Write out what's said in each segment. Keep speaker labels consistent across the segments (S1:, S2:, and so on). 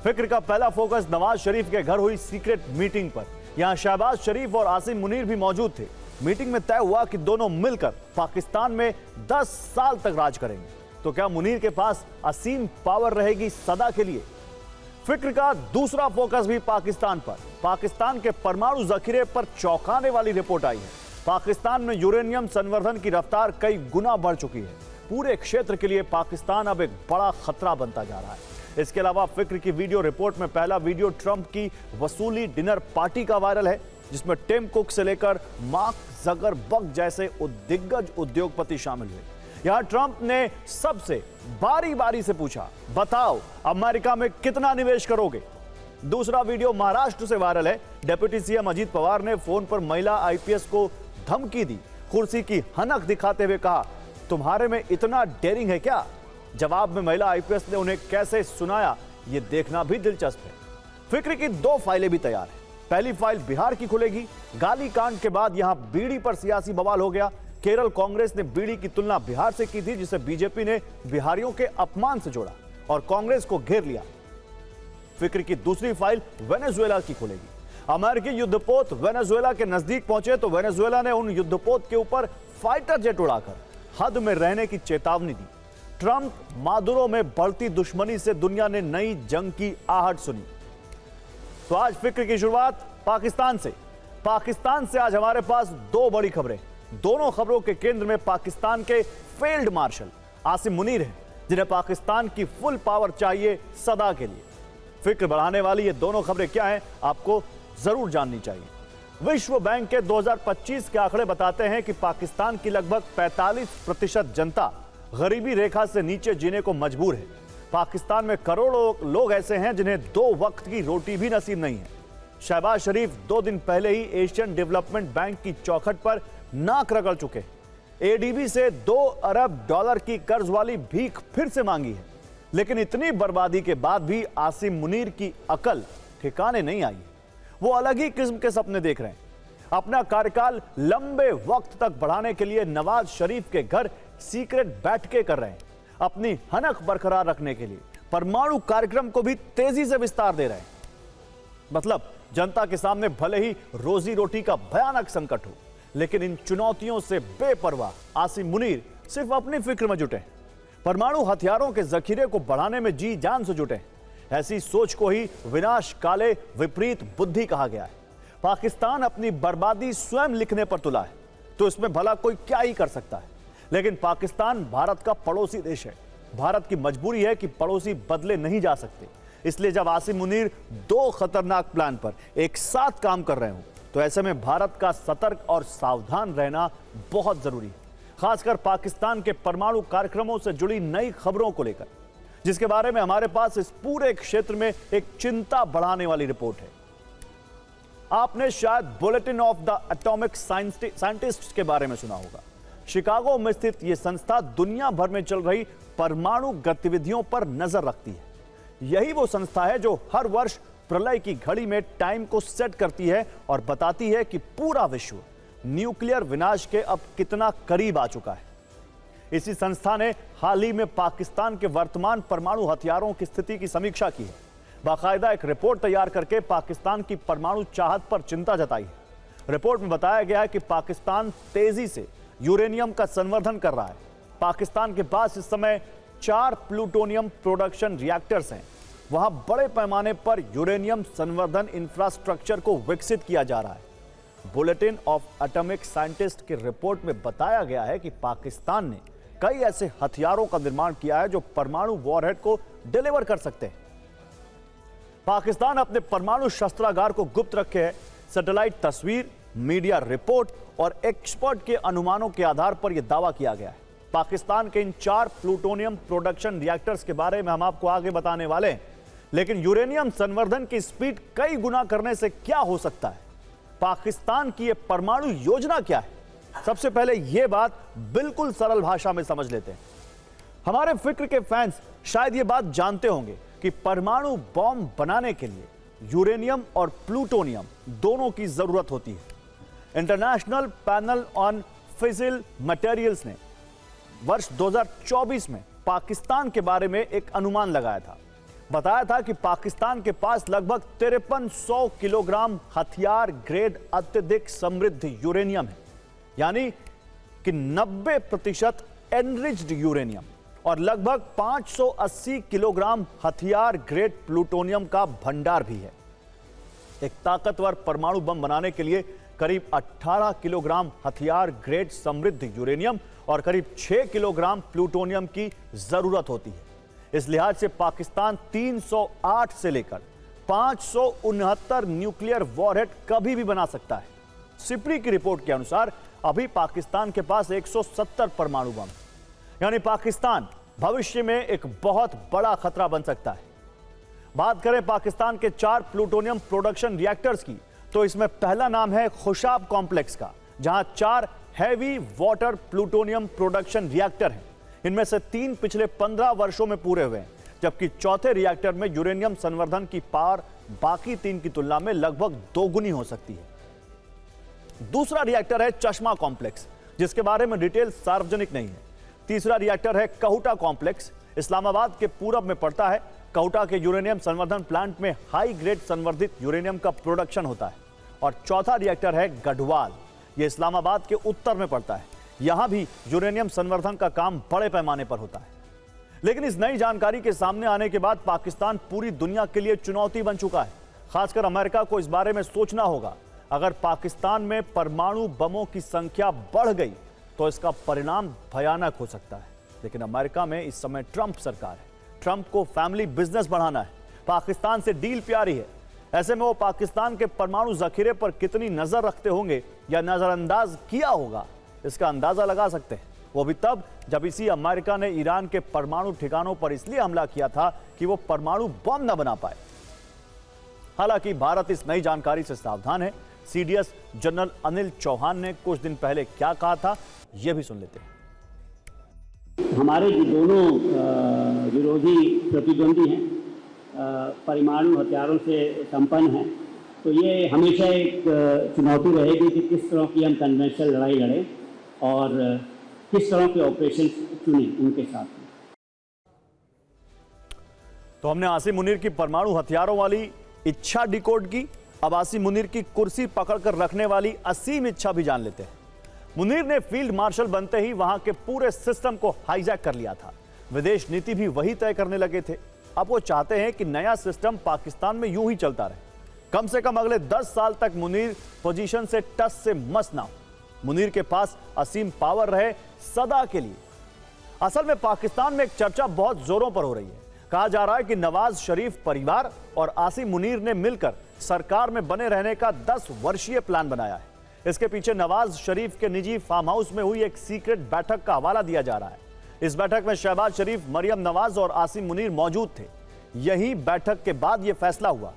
S1: फिक्र का पहला फोकस नवाज शरीफ के घर हुई सीक्रेट मीटिंग पर। यहां शहबाज शरीफ और आसिम मुनीर भी मौजूद थे। मीटिंग में तय हुआ कि दोनों मिलकर पाकिस्तान में 10 साल तक राज करेंगे। तो क्या मुनीर के पास असीम पावर रहेगी सदा के लिए? फिक्र का दूसरा फोकस भी पाकिस्तान पर। पाकिस्तान के परमाणु जखीरे पर चौंकाने वाली रिपोर्ट आई है। पाकिस्तान में यूरेनियम संवर्धन की रफ्तार कई गुना बढ़ चुकी है। पूरे क्षेत्र के लिए पाकिस्तान अब एक बड़ा खतरा बनता जा रहा है। इसके अलावा फिक्र की वीडियो रिपोर्ट में पहला वीडियो ट्रंप की वसूली डिनर पार्टी का वायरल है, जिसमें टिम कुक से लेकर मार्क जकरबर्ग जैसे दिग्गज उद्योगपति शामिल हुए। यहां ट्रंप ने सबसे बारी बारी से पूछा, बताओ अमेरिका में कितना निवेश करोगे। दूसरा वीडियो महाराष्ट्र से वायरल है। डिप्टी सीएम अजीत पवार ने फोन पर महिला आईपीएस को धमकी दी, कुर्सी की हनक दिखाते हुए कहा, तुम्हारे में इतना डेयरिंग है क्या? जवाब में महिला आईपीएस ने उन्हें कैसे सुनाया, यह देखना भी दिलचस्प है। फिक्र की 2 फाइलें भी तैयार है। पहली फाइल बिहार की खुलेगी। गाली कांड के बाद यहां बीड़ी पर सियासी बवाल हो गया। केरल कांग्रेस ने बीड़ी की तुलना बिहार से की थी, जिसे बीजेपी ने बिहारियों के अपमान से जोड़ा और कांग्रेस को घेर लिया। फिक्र की दूसरी फाइल वेनेजुएला की खुलेगी। अमेरिकी युद्धपोत वेनेजुएला के नजदीक पहुंचे तो वेनेजुएला ने उन युद्धपोत के ऊपर फाइटर जेट उड़ाकर हद में रहने की चेतावनी दी। ट्रंप मादुरो में बढ़ती दुश्मनी से दुनिया ने नई जंग की आहट सुनी। तो आज फिक्र की शुरुआत पाकिस्तान से आज हमारे पास 2 बड़ी खबरें। दोनों खबरों के केंद्र में पाकिस्तान के फील्ड मार्शल आसिम मुनीर हैं, जिन्हें पाकिस्तान की फुल पावर चाहिए सदा के लिए। फिक्र बढ़ाने वाली ये दोनों खबरें क्या हैं, आपको जरूर जाननी चाहिए। विश्व बैंक के 2025 के आंकड़े बताते हैं कि पाकिस्तान की लगभग 45% जनता गरीबी रेखा से नीचे जीने को मजबूर है। पाकिस्तान में करोड़ों लोग ऐसे हैं जिन्हें 2 वक्त की रोटी भी नसीब नहीं है। शहबाज शरीफ 2 दिन पहले ही एशियन डेवलपमेंट बैंक की चौखट पर नाक रगड़ चुके। एडीबी से $2 अरब की कर्ज वाली भीख फिर से मांगी है। लेकिन इतनी बर्बादी के बाद भी आसिम मुनीर की अकल ठिकाने नहीं आई। वो अलग ही किस्म के सपने देख रहे हैं। अपना कार्यकाल लंबे वक्त तक बढ़ाने के लिए नवाज शरीफ के घर सीक्रेट बैठकें कर रहे हैं। अपनी हनक बरकरार रखने के लिए परमाणु कार्यक्रम को भी तेजी से विस्तार दे रहे हैं। मतलब जनता के सामने भले ही रोजी रोटी का भयानक संकट हो, लेकिन इन चुनौतियों से बेपरवाह आसिम मुनीर सिर्फ अपनी फिक्र में जुटे। परमाणु हथियारों के जखीरे को बढ़ाने में जी जान से जुटे। ऐसी सोच को ही विनाश काले विपरीत बुद्धि कहा गया है। पाकिस्तान अपनी बर्बादी स्वयं लिखने पर तुला है, तो इसमें भला कोई क्या ही कर सकता है। लेकिन पाकिस्तान भारत का पड़ोसी देश है। भारत की मजबूरी है कि पड़ोसी बदले नहीं जा सकते। इसलिए जब आसिम मुनीर 2 खतरनाक प्लान पर एक साथ काम कर रहे हो, तो ऐसे में भारत का सतर्क और सावधान रहना बहुत जरूरी है। खासकर पाकिस्तान के परमाणु कार्यक्रमों से जुड़ी नई खबरों को लेकर, जिसके बारे में हमारे पास इस पूरे क्षेत्र में एक चिंता बढ़ाने वाली रिपोर्ट है। आपने शायद bulletin of the atomic scientists के बारे में सुना होगा। शिकागो में स्थित यह संस्था दुनिया भर में चल रही परमाणु गतिविधियों पर नजर रखती है। यही वो संस्था है जो हर वर्ष प्रलय की घड़ी में टाइम को सेट करती है और बताती है कि पूरा विश्व न्यूक्लियर विनाश के अब कितना करीब आ चुका है। इसी संस्था ने हाल ही में पाकिस्तान के वर्तमान परमाणु हथियारों की स्थिति की समीक्षा की है। बाकायदा एक रिपोर्ट तैयार करके पाकिस्तान की परमाणु चाहत पर चिंता जताई है। रिपोर्ट में बताया गया है कि पाकिस्तान तेजी से यूरेनियम का संवर्धन कर रहा है। पाकिस्तान के पास इस समय 4 प्लूटोनियम प्रोडक्शन रिएक्टर्स हैं। वहां बड़े पैमाने पर यूरेनियम संवर्धन इंफ्रास्ट्रक्चर को विकसित किया जा रहा है। बुलेटिन ऑफ एटॉमिक साइंटिस्ट की रिपोर्ट में बताया गया है कि पाकिस्तान ने कई ऐसे हथियारों का निर्माण किया है जो परमाणु वॉरहेड को डिलीवर कर सकते हैं। पाकिस्तान अपने परमाणु शस्त्रागार को गुप्त रखे है। सैटेलाइट तस्वीर, मीडिया रिपोर्ट और एक्सपर्ट के अनुमानों के आधार पर यह दावा किया गया है। पाकिस्तान के इन 4 प्लूटोनियम प्रोडक्शन रिएक्टर्स के बारे में हम आपको आगे बताने वाले हैं। लेकिन यूरेनियम संवर्धन की स्पीड कई गुना करने से क्या हो सकता है? पाकिस्तान की यह परमाणु योजना क्या है? सबसे पहले यह बात बिल्कुल सरल भाषा में समझ लेते हैं। हमारे फिक्र के फैंस शायद यह बात जानते होंगे कि परमाणु बॉम्ब बनाने के लिए यूरेनियम और प्लूटोनियम दोनों की जरूरत होती है। इंटरनेशनल पैनल ऑन फिसिल मटेरियल्स ने वर्ष 2024 में पाकिस्तान के बारे में एक अनुमान लगाया था। बताया था कि पाकिस्तान के पास लगभग 5300 किलोग्राम हथियार ग्रेड अत्यधिक समृद्ध यूरेनियम है, यानी कि 90% एनरिच्ड यूरेनियम, और लगभग 580 किलोग्राम हथियार ग्रेड प्लूटोनियम का भंडार भी है। एक ताकतवर परमाणु बम बनाने के लिए करीब 18 किलोग्राम हथियार ग्रेड समृद्ध यूरेनियम और करीब 6 किलोग्राम प्लूटोनियम की जरूरत होती है। इस लिहाज से पाकिस्तान 308 से लेकर 569 न्यूक्लियर वॉरहेड कभी भी बना सकता है। सिप्री की रिपोर्ट के अनुसार अभी पाकिस्तान के पास 170 परमाणु बम, यानी पाकिस्तान भविष्य में एक बहुत बड़ा खतरा बन सकता है। बात करें पाकिस्तान के 4 प्लूटोनियम प्रोडक्शन रिएक्टर्स की, तो इसमें पहला नाम है खुशाब कॉम्प्लेक्स का, जहां 4 heavy water plutonium production reactor हैं। इनमें से 3 पिछले 15 वर्षों में पूरे हुए हैं, जबकि चौथे रिएक्टर में यूरेनियम संवर्धन की पावर बाकी 3 की तुलना में लगभग दोगुनी हो सकती है। दूसरा रिएक्टर है चश्मा कॉम्प्लेक्स, जिसके बारे में डिटेल सार्वजनिक नहीं है। तीसरा रिएक्टर है कहूटा कॉम्प्लेक्स, इस्लामाबाद के पूरब में पड़ता है। कहूटा के यूरेनियम संवर्धन प्लांट में हाई ग्रेड संवर्धित यूरेनियम का प्रोडक्शन होता है। और चौथा रिएक्टर है गढ़वाल, यह इस्लामाबाद के उत्तर में पड़ता है। यहां भी यूरेनियम संवर्धन का काम बड़े पैमाने पर होता है। लेकिन इस नई जानकारी के सामने आने के बाद पाकिस्तान पूरी दुनिया के लिए चुनौती बन चुका है। खासकर अमेरिका को इस बारे में सोचना होगा। अगर पाकिस्तान में परमाणु बमों की संख्या बढ़ गई तो इसका परिणाम भयानक हो सकता है। लेकिन अमेरिका में इस समय ट्रंप सरकार है। ट्रंप को फैमिली बिजनेस बढ़ाना है, पाकिस्तान से डील प्यारी है। ऐसे में वो पाकिस्तान के परमाणु जखीरे पर कितनी नजर रखते होंगे या नजरअंदाज किया होगा, इसका अंदाजा लगा सकते हैं। वो भी तब जब इसी अमेरिका ने ईरान के परमाणु ठिकानों पर इसलिए हमला किया था कि वो परमाणु बम न बना पाए। हालांकि भारत इस नई जानकारी से सावधान है। सीडीएस जनरल अनिल चौहान ने कुछ दिन पहले क्या कहा था, यह भी सुन लेते हैं।
S2: हमारे जो दोनों विरोधी प्रतिद्वंदी हैं परमाणु हथियारों से संपन्न हैं, तो ये हमेशा एक चुनौती रहेगी कि किस तरह की हम कन्वेंशनल लड़ाई लड़ें और किस तरह के ऑपरेशन चुनें उनके साथ।
S1: तो हमने आसिम मुनीर की परमाणु हथियारों वाली इच्छा डिकोड की। अब आसिम मुनीर की कुर्सी पकड़कर रखने वाली असीम इच्छा भी जान लेते हैं। मुनीर ने फील्ड मार्शल बनते ही वहां के पूरे सिस्टम को हाईजैक कर लिया था। विदेश नीति भी वही तय करने लगे थे। अब वो चाहते हैं कि नया सिस्टम पाकिस्तान में यूं ही चलता रहे। कम से कम अगले 10 साल तक मुनीर पोजीशन से टस से मस ना हो। मुनीर के पास असीम पावर रहे सदा के लिए। असल में पाकिस्तान में एक चर्चा बहुत जोरों पर हो रही है। कहा जा रहा है कि नवाज शरीफ परिवार और आसिम मुनीर ने मिलकर सरकार में बने रहने का 10 वर्षीय प्लान बनाया है। इसके पीछे नवाज शरीफ के निजी फार्म हाउस में हुई एक सीक्रेट बैठक का हवाला दिया जा रहा है। इस बैठक में शहबाज शरीफ, मरियम नवाज और आसिम मुनीर मौजूद थे। यही बैठक के बाद यह फैसला हुआ,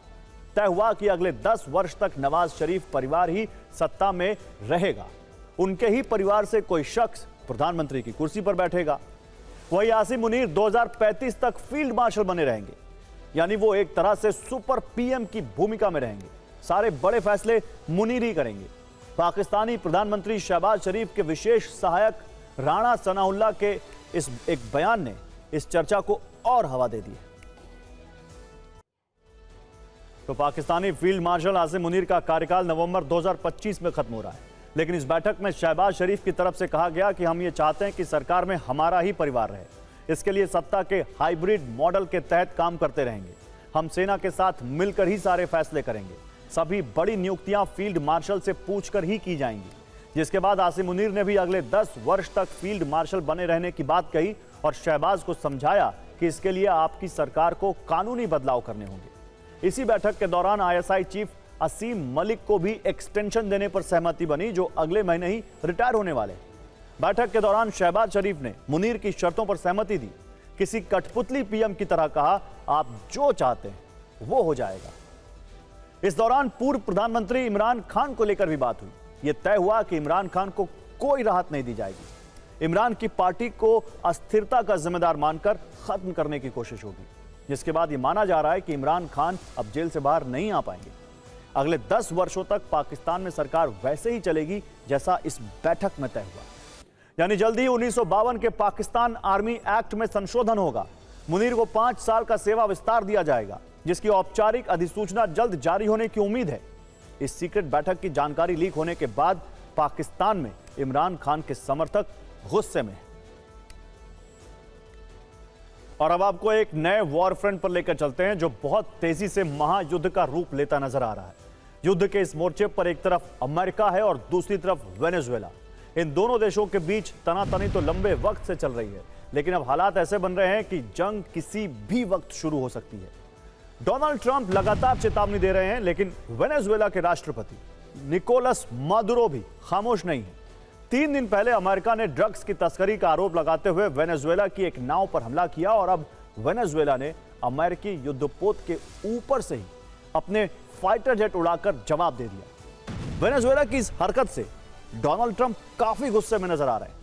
S1: तय हुआ कि अगले 10 वर्ष तक नवाज शरीफ परिवार ही सत्ता में रहेगा। उनके ही परिवार से कोई शख्स प्रधानमंत्री की कुर्सी पर बैठेगा। वही आसिम मुनीर 2035 तक फील्ड मार्शल बने रहेंगे, यानी वो एक तरह से सुपर पीएम की भूमिका में रहेंगे। सारे बड़े फैसले मुनीर ही करेंगे। पाकिस्तानी प्रधानमंत्री शहबाज शरीफ के विशेष सहायक राणा सनाउल्लाह के इस एक बयान ने इस चर्चा को और हवा दे दी है। तो पाकिस्तानी फील्ड मार्शल आसिम मुनीर का कार्यकाल नवंबर 2025 में खत्म हो रहा है। लेकिन इस बैठक में शहबाज शरीफ की तरफ से कहा गया कि हम ये चाहते हैं कि सरकार में हमारा ही परिवार रहे। इसके लिए सत्ता के हाइब्रिड मॉडल के तहत काम करते रहेंगे। हम सेना के साथ मिलकर ही सारे फैसले करेंगे। सभी बड़ी नियुक्तियां फील्ड मार्शल से पूछकर ही की जाएंगी। जिसके बाद आसिम मुनीर ने भी अगले 10 वर्ष तक फील्ड मार्शल बने रहने की बात कही और शहबाज को समझाया कि इसके लिए आपकी सरकार को कानूनी बदलाव करने होंगे। इसी बैठक के दौरान आईएसआई चीफ असीम मलिक को भी एक्सटेंशन देने पर सहमति बनी, जो अगले महीने ही रिटायर होने वाले। बैठक के दौरान शहबाज शरीफ ने मुनीर की शर्तों पर सहमति दी। किसी कठपुतली पीएम की तरह कहा, आप जो चाहते हैं वो हो जाएगा। इस दौरान पूर्व प्रधानमंत्री इमरान खान को लेकर भी बात हुई। यह तय हुआ कि इमरान खान को कोई राहत नहीं दी जाएगी। इमरान की पार्टी को अस्थिरता का जिम्मेदार मानकर खत्म करने की कोशिश होगी, जिसके बाद यह माना जा रहा है कि इमरान खान अब जेल से बाहर नहीं आ पाएंगे। अगले 10 वर्षों तक पाकिस्तान में सरकार वैसे ही चलेगी जैसा इस बैठक में तय हुआ। यानी जल्दी ही 1952 के पाकिस्तान आर्मी एक्ट में संशोधन होगा। मुनीर को 5 साल का सेवा विस्तार दिया जाएगा, जिसकी औपचारिक अधिसूचना जल्द जारी होने की उम्मीद है। इस सीक्रेट बैठक की जानकारी लीक होने के बाद पाकिस्तान में इमरान खान के समर्थक गुस्से में हैं। और अब आपको एक नए वॉर फ्रंट पर लेकर चलते हैं, जो बहुत तेजी से महायुद्ध का रूप लेता नजर आ रहा है। युद्ध के इस मोर्चे पर एक तरफ अमेरिका है और दूसरी तरफ वेनेजुएला। इन दोनों देशों के बीच तनातनी तो लंबे वक्त से चल रही है, लेकिन अब हालात ऐसे बन रहे हैं कि जंग किसी भी वक्त शुरू हो सकती है। डोनाल्ड ट्रंप लगातार चेतावनी दे रहे हैं, लेकिन वेनेजुएला के राष्ट्रपति निकोलस मादुरो भी खामोश नहीं है। 3 दिन पहले अमेरिका ने ड्रग्स की तस्करी का आरोप लगाते हुए वेनेजुएला की एक नाव पर हमला किया और अब वेनेजुएला ने अमेरिकी युद्धपोत के ऊपर से ही अपने फाइटर जेट उड़ाकर जवाब दे दिया। वेनेजुएला की इस हरकत से डोनाल्ड ट्रंप काफी गुस्से में नजर आ रहे हैं।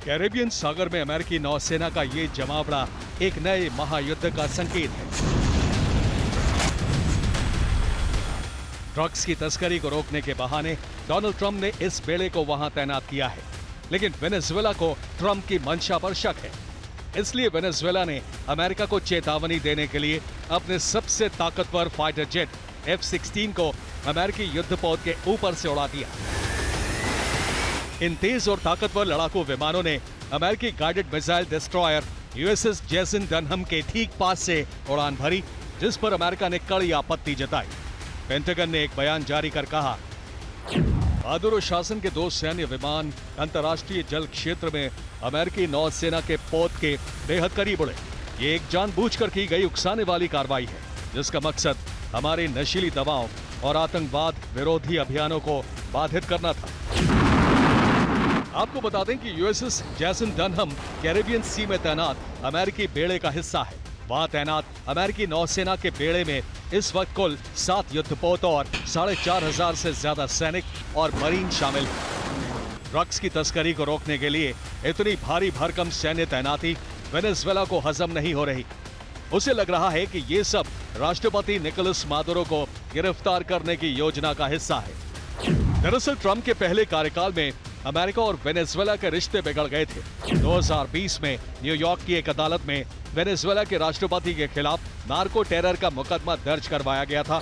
S3: कैरेबियन सागर में अमेरिकी नौसेना का ये जमावड़ा एक नए महायुद्ध का संकेत है। ड्रग्स की तस्करी को रोकने के बहाने डोनाल्ड ट्रंप ने इस बेड़े को वहां तैनात किया है, लेकिन वेनेजुएला को ट्रंप की मंशा पर शक है। इसलिए वेनेजुएला ने अमेरिका को चेतावनी देने के लिए अपने सबसे ताकतवर फाइटर जेट F-16 को अमेरिकी युद्धपोत के ऊपर से उड़ा दिया। इन तेज और ताकतवर लड़ाकू विमानों ने अमेरिकी guided missile destroyer USS Jason Dunham के ठीक पास से उड़ान भरी, जिस पर अमेरिका ने कड़ी आपत्ति जताई। पेंटागन ने एक बयान जारी कर कहा, मादुरो शासन के 2 सैन्य विमान अंतर्राष्ट्रीय जल क्षेत्र में अमेरिकी नौसेना के पोत के बेहद करीब उड़े। ये एक जानबूझकर की गई उकसाने वाली कार्रवाई है, जिसका मकसद हमारी नशीली दवाओं और आतंकवाद विरोधी अभियानों को बाधित करना था। आपको बता दें कि USS जेसन डनहम कैरेबियन सी में तैनात अमेरिकी बेड़े का हिस्सा है। वहां तैनात अमेरिकी नौसेना के बेड़े में इस वक्त कुल 7 युद्धपोत और 4,500 से ज्यादा सैनिक और मरीन शामिल हैं। ड्रग्स की तस्करी को रोकने के लिए इतनी भारी भरकम सैन्य तैनाती वेनेजुएला को हजम नहीं हो रही। उसे लग रहा है कि ये सब राष्ट्रपति निकोलस मादुरो को गिरफ्तार करने की योजना का हिस्सा है। दरअसल ट्रंप के पहले कार्यकाल में अमेरिका और वेनेजुएला के रिश्ते बिगड़ गए थे। 2020 में न्यूयॉर्क की एक अदालत में वेनेजुएला के राष्ट्रपति के खिलाफ नार्को टेरर का मुकदमा दर्ज करवाया गया था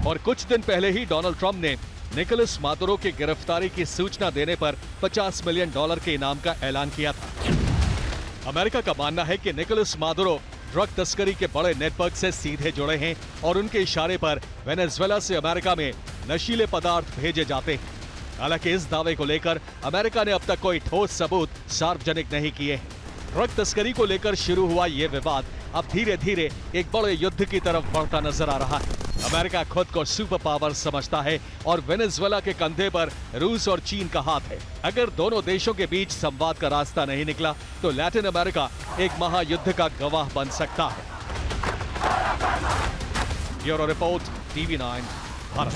S3: और कुछ दिन पहले ही डोनाल्ड ट्रंप ने निकोलस मादुरो की गिरफ्तारी की सूचना देने पर $50 मिलियन के इनाम का ऐलान किया था। अमेरिका का मानना है कि निकोलस मादुरो ड्रग तस्करी के बड़े नेटवर्क से सीधे जुड़े हैं और उनके इशारे पर वेनेजुएला से अमेरिका में नशीले पदार्थ भेजे जाते हैं। हालांकि इस दावे को लेकर अमेरिका ने अब तक कोई ठोस सबूत सार्वजनिक नहीं किए हैं। ड्रग तस्करी को लेकर शुरू हुआ ये विवाद अब धीरे धीरे एक बड़े युद्ध की तरफ बढ़ता नजर आ रहा है। अमेरिका खुद को सुपर पावर समझता है और वेनेजुएला के कंधे पर रूस और चीन का हाथ है। अगर दोनों देशों के बीच संवाद का रास्ता नहीं निकला तो लैटिन अमेरिका एक महायुद्ध का गवाह बन सकता है। Bureau report, TV9 Bharat.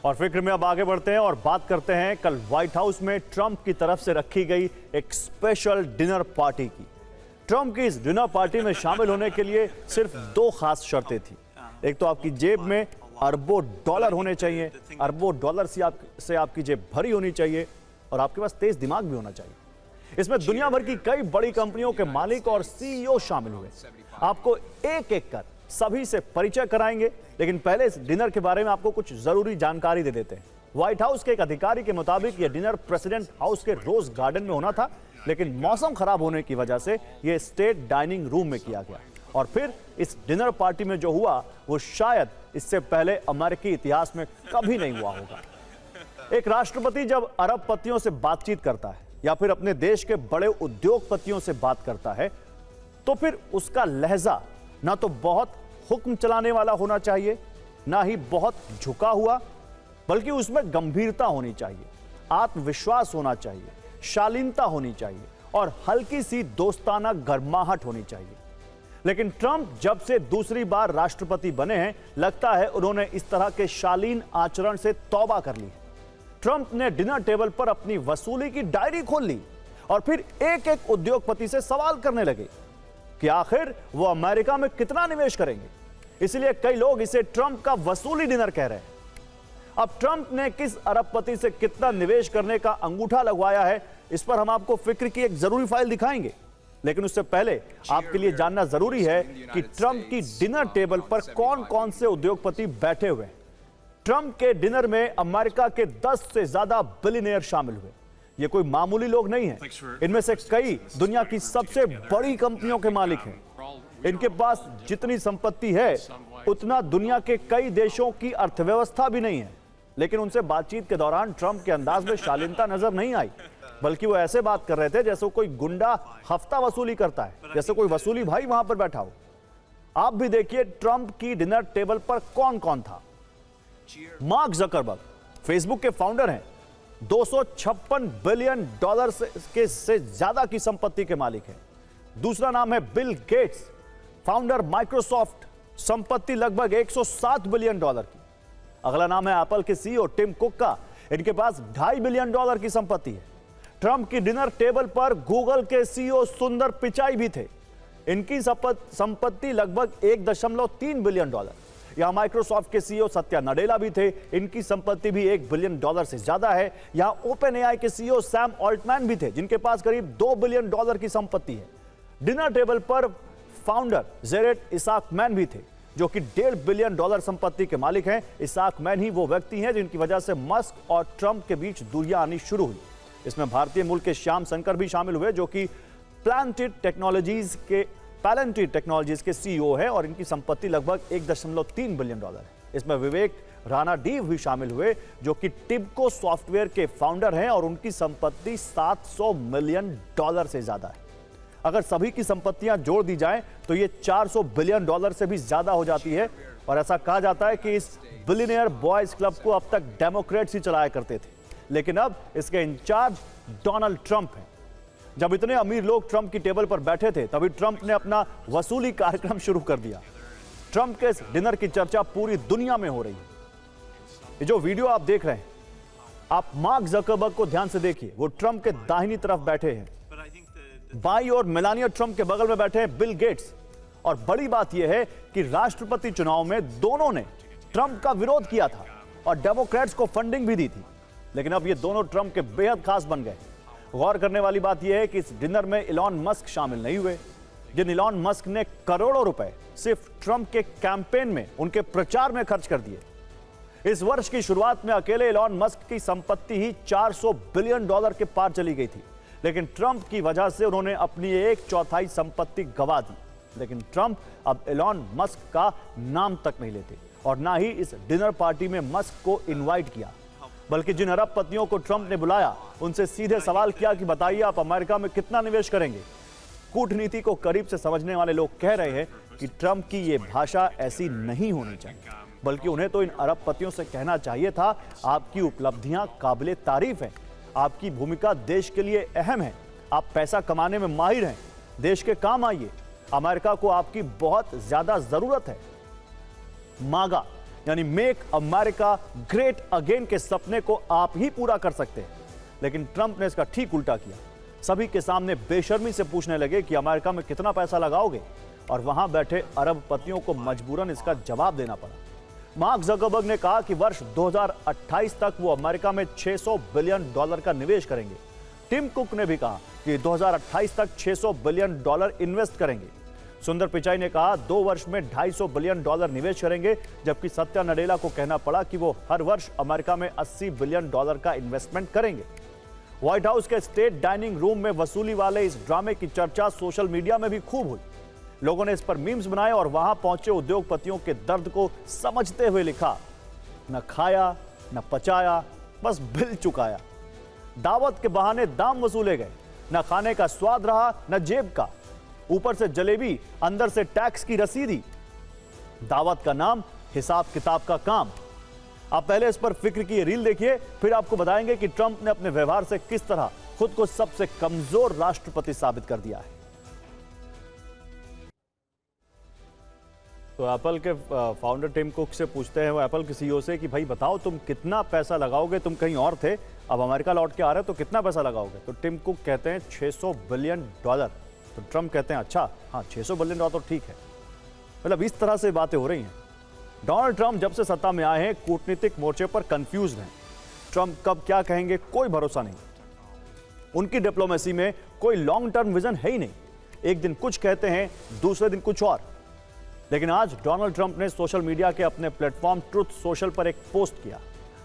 S1: और फिक्र में अब आगे बढ़ते हैं और बात करते हैं कल व्हाइट हाउस में ट्रंप की तरफ से रखी गई एक स्पेशल डिनर पार्टी की। ट्रंप की इस डिनर पार्टी में शामिल होने के लिए सिर्फ 2 खास शर्तें थी। एक तो आपकी जेब में अरबों डॉलर होने चाहिए, अरबों डॉलर से आपकी जेब भरी होनी चाहिए और आपके पास तेज दिमाग भी होना चाहिए। इसमें दुनिया भर की कई बड़ी कंपनियों के मालिक और CEO शामिल हुए। आपको एक एक कर सभी से परिचय कराएंगे, लेकिन पहले इस डिनर के बारे में आपको कुछ जरूरी जानकारी दे देते हैं। व्हाइट हाउस के एक अधिकारी के मुताबिक यह डिनर प्रेसिडेंट हाउस के रोज गार्डन में होना था, लेकिन मौसम खराब होने की वजह से यह स्टेट डाइनिंग रूम में किया गया। और फिर इस डिनर पार्टी में जो हुआ वो शायद इससे पहले अमेरिकी इतिहास में कभी नहीं हुआ होगा। एक राष्ट्रपति जब अरबपतियों से बातचीत करता है या फिर अपने देश के बड़े उद्योगपतियों से बात करता है, तो फिर उसका लहजा ना तो बहुत हुक्म चलाने वाला होना चाहिए, ना ही बहुत झुका हुआ, बल्कि उसमें गंभीरता होनी चाहिए, आत्मविश्वास होना चाहिए, शालीनता होनी चाहिए और हल्की सी दोस्ताना गर्माहट होनी चाहिए। लेकिन ट्रंप जब से दूसरी बार राष्ट्रपति बने हैं, लगता है उन्होंने इस तरह के शालीन आचरण से तौबा कर ली। ट्रंप ने डिनर टेबल पर अपनी वसूली की डायरी खोल ली और फिर एक एक उद्योगपति से सवाल करने लगे कि आखिर वो अमेरिका में कितना निवेश करेंगे। इसलिए कई लोग इसे ट्रंप का वसूली डिनर कह रहे हैं। अब ट्रंप ने किस अरबपति से कितना निवेश करने का अंगूठा लगवाया है, इस पर हम आपको फिक्र की एक जरूरी फाइल दिखाएंगे। लेकिन उससे पहले आपके लिए जानना जरूरी है कि ट्रंप की डिनर टेबल पर कौन कौन से उद्योगपति बैठे हुए हैं। ट्रंप के डिनर में अमेरिका के 10 से ज्यादा बिलियनियर शामिल हुए। ये कोई मामूली लोग नहीं हैं। इनमें से कई दुनिया की सबसे बड़ी कंपनियों के मालिक हैं। इनके पास जितनी संपत्ति है उतना दुनिया के कई देशों की अर्थव्यवस्था भी नहीं है। लेकिन उनसे बातचीत के दौरान ट्रंप के अंदाज में शालीनता नजर नहीं आई, बल्कि वो ऐसे बात कर रहे थे जैसे कोई गुंडा हफ्ता वसूली करता है, जैसे कोई वसूली भाई वहां पर बैठा हो। आप भी देखिए ट्रंप की डिनर टेबल पर कौन कौन था। मार्क जकरबर्ग फेसबुक के फाउंडर हैं, 256 बिलियन डॉलर से ज्यादा की संपत्ति के मालिक हैं। दूसरा नाम है बिल गेट्स, फाउंडर माइक्रोसॉफ्ट, संपत्ति लगभग 107 बिलियन डॉलर की। अगला नाम है एप्पल के सीईओ टिम कुक का, इनके पास 2.5 बिलियन डॉलर की संपत्ति है। ट्रंप की डिनर टेबल पर गूगल के सीईओ सुंदर पिचाई भी थे, इनकी संपत्ति लगभग 1.3 बिलियन डॉलर। यहां माइक्रोसॉफ्ट के सीईओ सत्या नडेला भी थे, इनकी संपत्ति भी 1 बिलियन डॉलर से ज्यादा है। यहां ओपन एआई के सीईओ सैम ऑल्टमैन भी थे, जिनके पास करीब 2 बिलियन डॉलर की संपत्ति है। डिनर टेबल पर फाउंडर जेरेड इसाकमैन भी थे, जो कि 1.5 बिलियन डॉलर संपत्ति के मालिक हैं। इसाकमैन ही वो व्यक्ति हैं जिनकी वजह से मस्क और ट्रंप के बीच दूरियां आनी शुरू हुई। इसमें भारतीय मूल के श्याम शंकर भी शामिल हुए, जो कि पैलेंटिड टेक्नोलॉजीज के सीईओ है और इनकी संपत्ति लगभग 1.3 बिलियन डॉलर है। इसमें विवेक राणा डीव भी शामिल हुए, जो कि टिबको सॉफ्टवेयर के फाउंडर हैं और उनकी संपत्ति 700 मिलियन डॉलर से ज्यादा है। अगर सभी की संपत्तियां जोड़ दी जाएं तो ये 400 बिलियन डॉलर से भी ज्यादा हो जाती है। और ऐसा कहा जाता है कि इस बिलियनियर बॉयज क्लब को अब तक डेमोक्रेट्स ही चलाया करते थे, लेकिन अब इसके इंचार्ज डोनाल्ड ट्रंप हैं। जब इतने अमीर लोग ट्रंप की टेबल पर बैठे थे, तभी ट्रंप ने अपना वसूली कार्यक्रम शुरू कर दिया। ट्रंप के इस डिनर की चर्चा पूरी दुनिया में हो रही है। ये जो वीडियो आप देख रहे हैं, आप मार्क जकरबर्ग को ध्यान से देखिए। वो ट्रंप के दाहिनी तरफ बैठे हैं। बाईं ओर मेलानिया ट्रंप के बगल में बैठे हैं बिल गेट्स। और बड़ी बात यह है कि राष्ट्रपति चुनाव में दोनों ने ट्रंप का विरोध किया था और डेमोक्रेट्स को फंडिंग भी दी थी। लेकिन अब ये दोनों ट्रंप के बेहद खास बन गए। गौर करने वाली बात यह है कि इस डिनर में इलॉन मस्क शामिल नहीं हुए, जिन इलॉन मस्क ने करोड़ों रुपए सिर्फ ट्रंप के कैंपेन में, उनके प्रचार में खर्च कर दिए। इस वर्ष की शुरुआत में अकेले इलॉन मस्क की संपत्ति ही 400 बिलियन डॉलर के पार चली गई थी, लेकिन ट्रंप की वजह से उन्होंने अपनी 1/4 संपत्ति गंवा दी। लेकिन ट्रंप अब इलॉन मस्क का नाम तक नहीं लेते और ना ही इस डिनर पार्टी में मस्क को इनवाइट किया, बल्कि जिन अरबपतियों को ट्रंप ने बुलाया उनसे सीधे सवाल किया कि बताइए आप अमेरिका में कितना निवेश करेंगे। कूटनीति को करीब से समझने वाले लोग कह रहे हैं कि ट्रंप की यह भाषा ऐसी नहीं होनी चाहिए, बल्कि उन्हें तो इन अरबपतियों से कहना चाहिए था, आपकी उपलब्धियां काबिले तारीफ हैं, आपकी भूमिका देश के लिए अहम है, आप पैसा कमाने में माहिर हैं, देश के काम आइए, अमेरिका को आपकी बहुत ज्यादा जरूरत है। मागा यानी मेक अमेरिका ग्रेट अगेन के सपने को आप ही पूरा कर सकते हैं। लेकिन ट्रंप ने इसका ठीक उल्टा किया। सभी के सामने बेशर्मी से पूछने लगे कि अमेरिका में कितना पैसा लगाओगे, और वहां बैठे अरबपतियों को मजबूरन इसका जवाब देना पड़ा। मार्क जकरबर्ग ने कहा कि वर्ष 2028 तक वो अमेरिका में 600 बिलियन डॉलर का निवेश करेंगे। टिम कुक ने भी कहा कि 2028 तक 600 बिलियन डॉलर इन्वेस्ट करेंगे। सुंदर पिचाई ने कहा 2 वर्ष में 250 बिलियन डॉलर निवेश करेंगे, जबकि सत्या नडेला को कहना पड़ा कि वो हर वर्ष अमेरिका में 80 बिलियन डॉलर का इन्वेस्टमेंट करेंगे। व्हाइट हाउस के स्टेट डाइनिंग रूम में वसूली वाले इस ड्रामे की चर्चा सोशल मीडिया में भी खूब हुई। लोगों ने इस पर मीम्स बनाए और वहां पहुंचे उद्योगपतियों के दर्द को समझते हुए लिखा, न खाया न पचाया, बस बिल चुकाया। दावत के बहाने दाम वसूले गए, न खाने का स्वाद रहा न जेब का, ऊपर से जलेबी, अंदर से टैक्स की रसीदी। दावत का नाम, हिसाब किताब का काम। आप पहले इस पर फिक्र की रील देखिए, फिर आपको बताएंगे कि ट्रंप ने अपने व्यवहार से किस तरह खुद को सबसे कमजोर राष्ट्रपति साबित कर दिया है। तो एप्पल के फाउंडर टिम कुक से पूछते हैं वो एप्पल के सीईओ से कि भाई बताओ तुम कितना पैसा लगाओगे, तुम कहीं और थे, अब अमेरिका लौट के आ रहे हो तो कितना पैसा लगाओगे। तो टिम कुक कहते हैं 600 बिलियन डॉलर। तो ट्रंप कहते हैं अच्छा हाँ $600 बिलियन तो ठीक है। मतलब इस तरह से बातें हो रही हैं। डोनाल्ड ट्रंप जब से सत्ता में आए हैं कूटनीतिक मोर्चे पर कंफ्यूज हैं। ट्रंप कब क्या कहेंगे कोई भरोसा नहीं। उनकी डिप्लोमेसी में कोई लॉन्ग टर्म विजन है ही नहीं। एक दिन कुछ कहते हैं, दूसरे दिन कुछ और। लेकिन आज डोनाल्ड ट्रंप ने सोशल मीडिया के अपने प्लेटफॉर्म ट्रुथ सोशल पर एक पोस्ट किया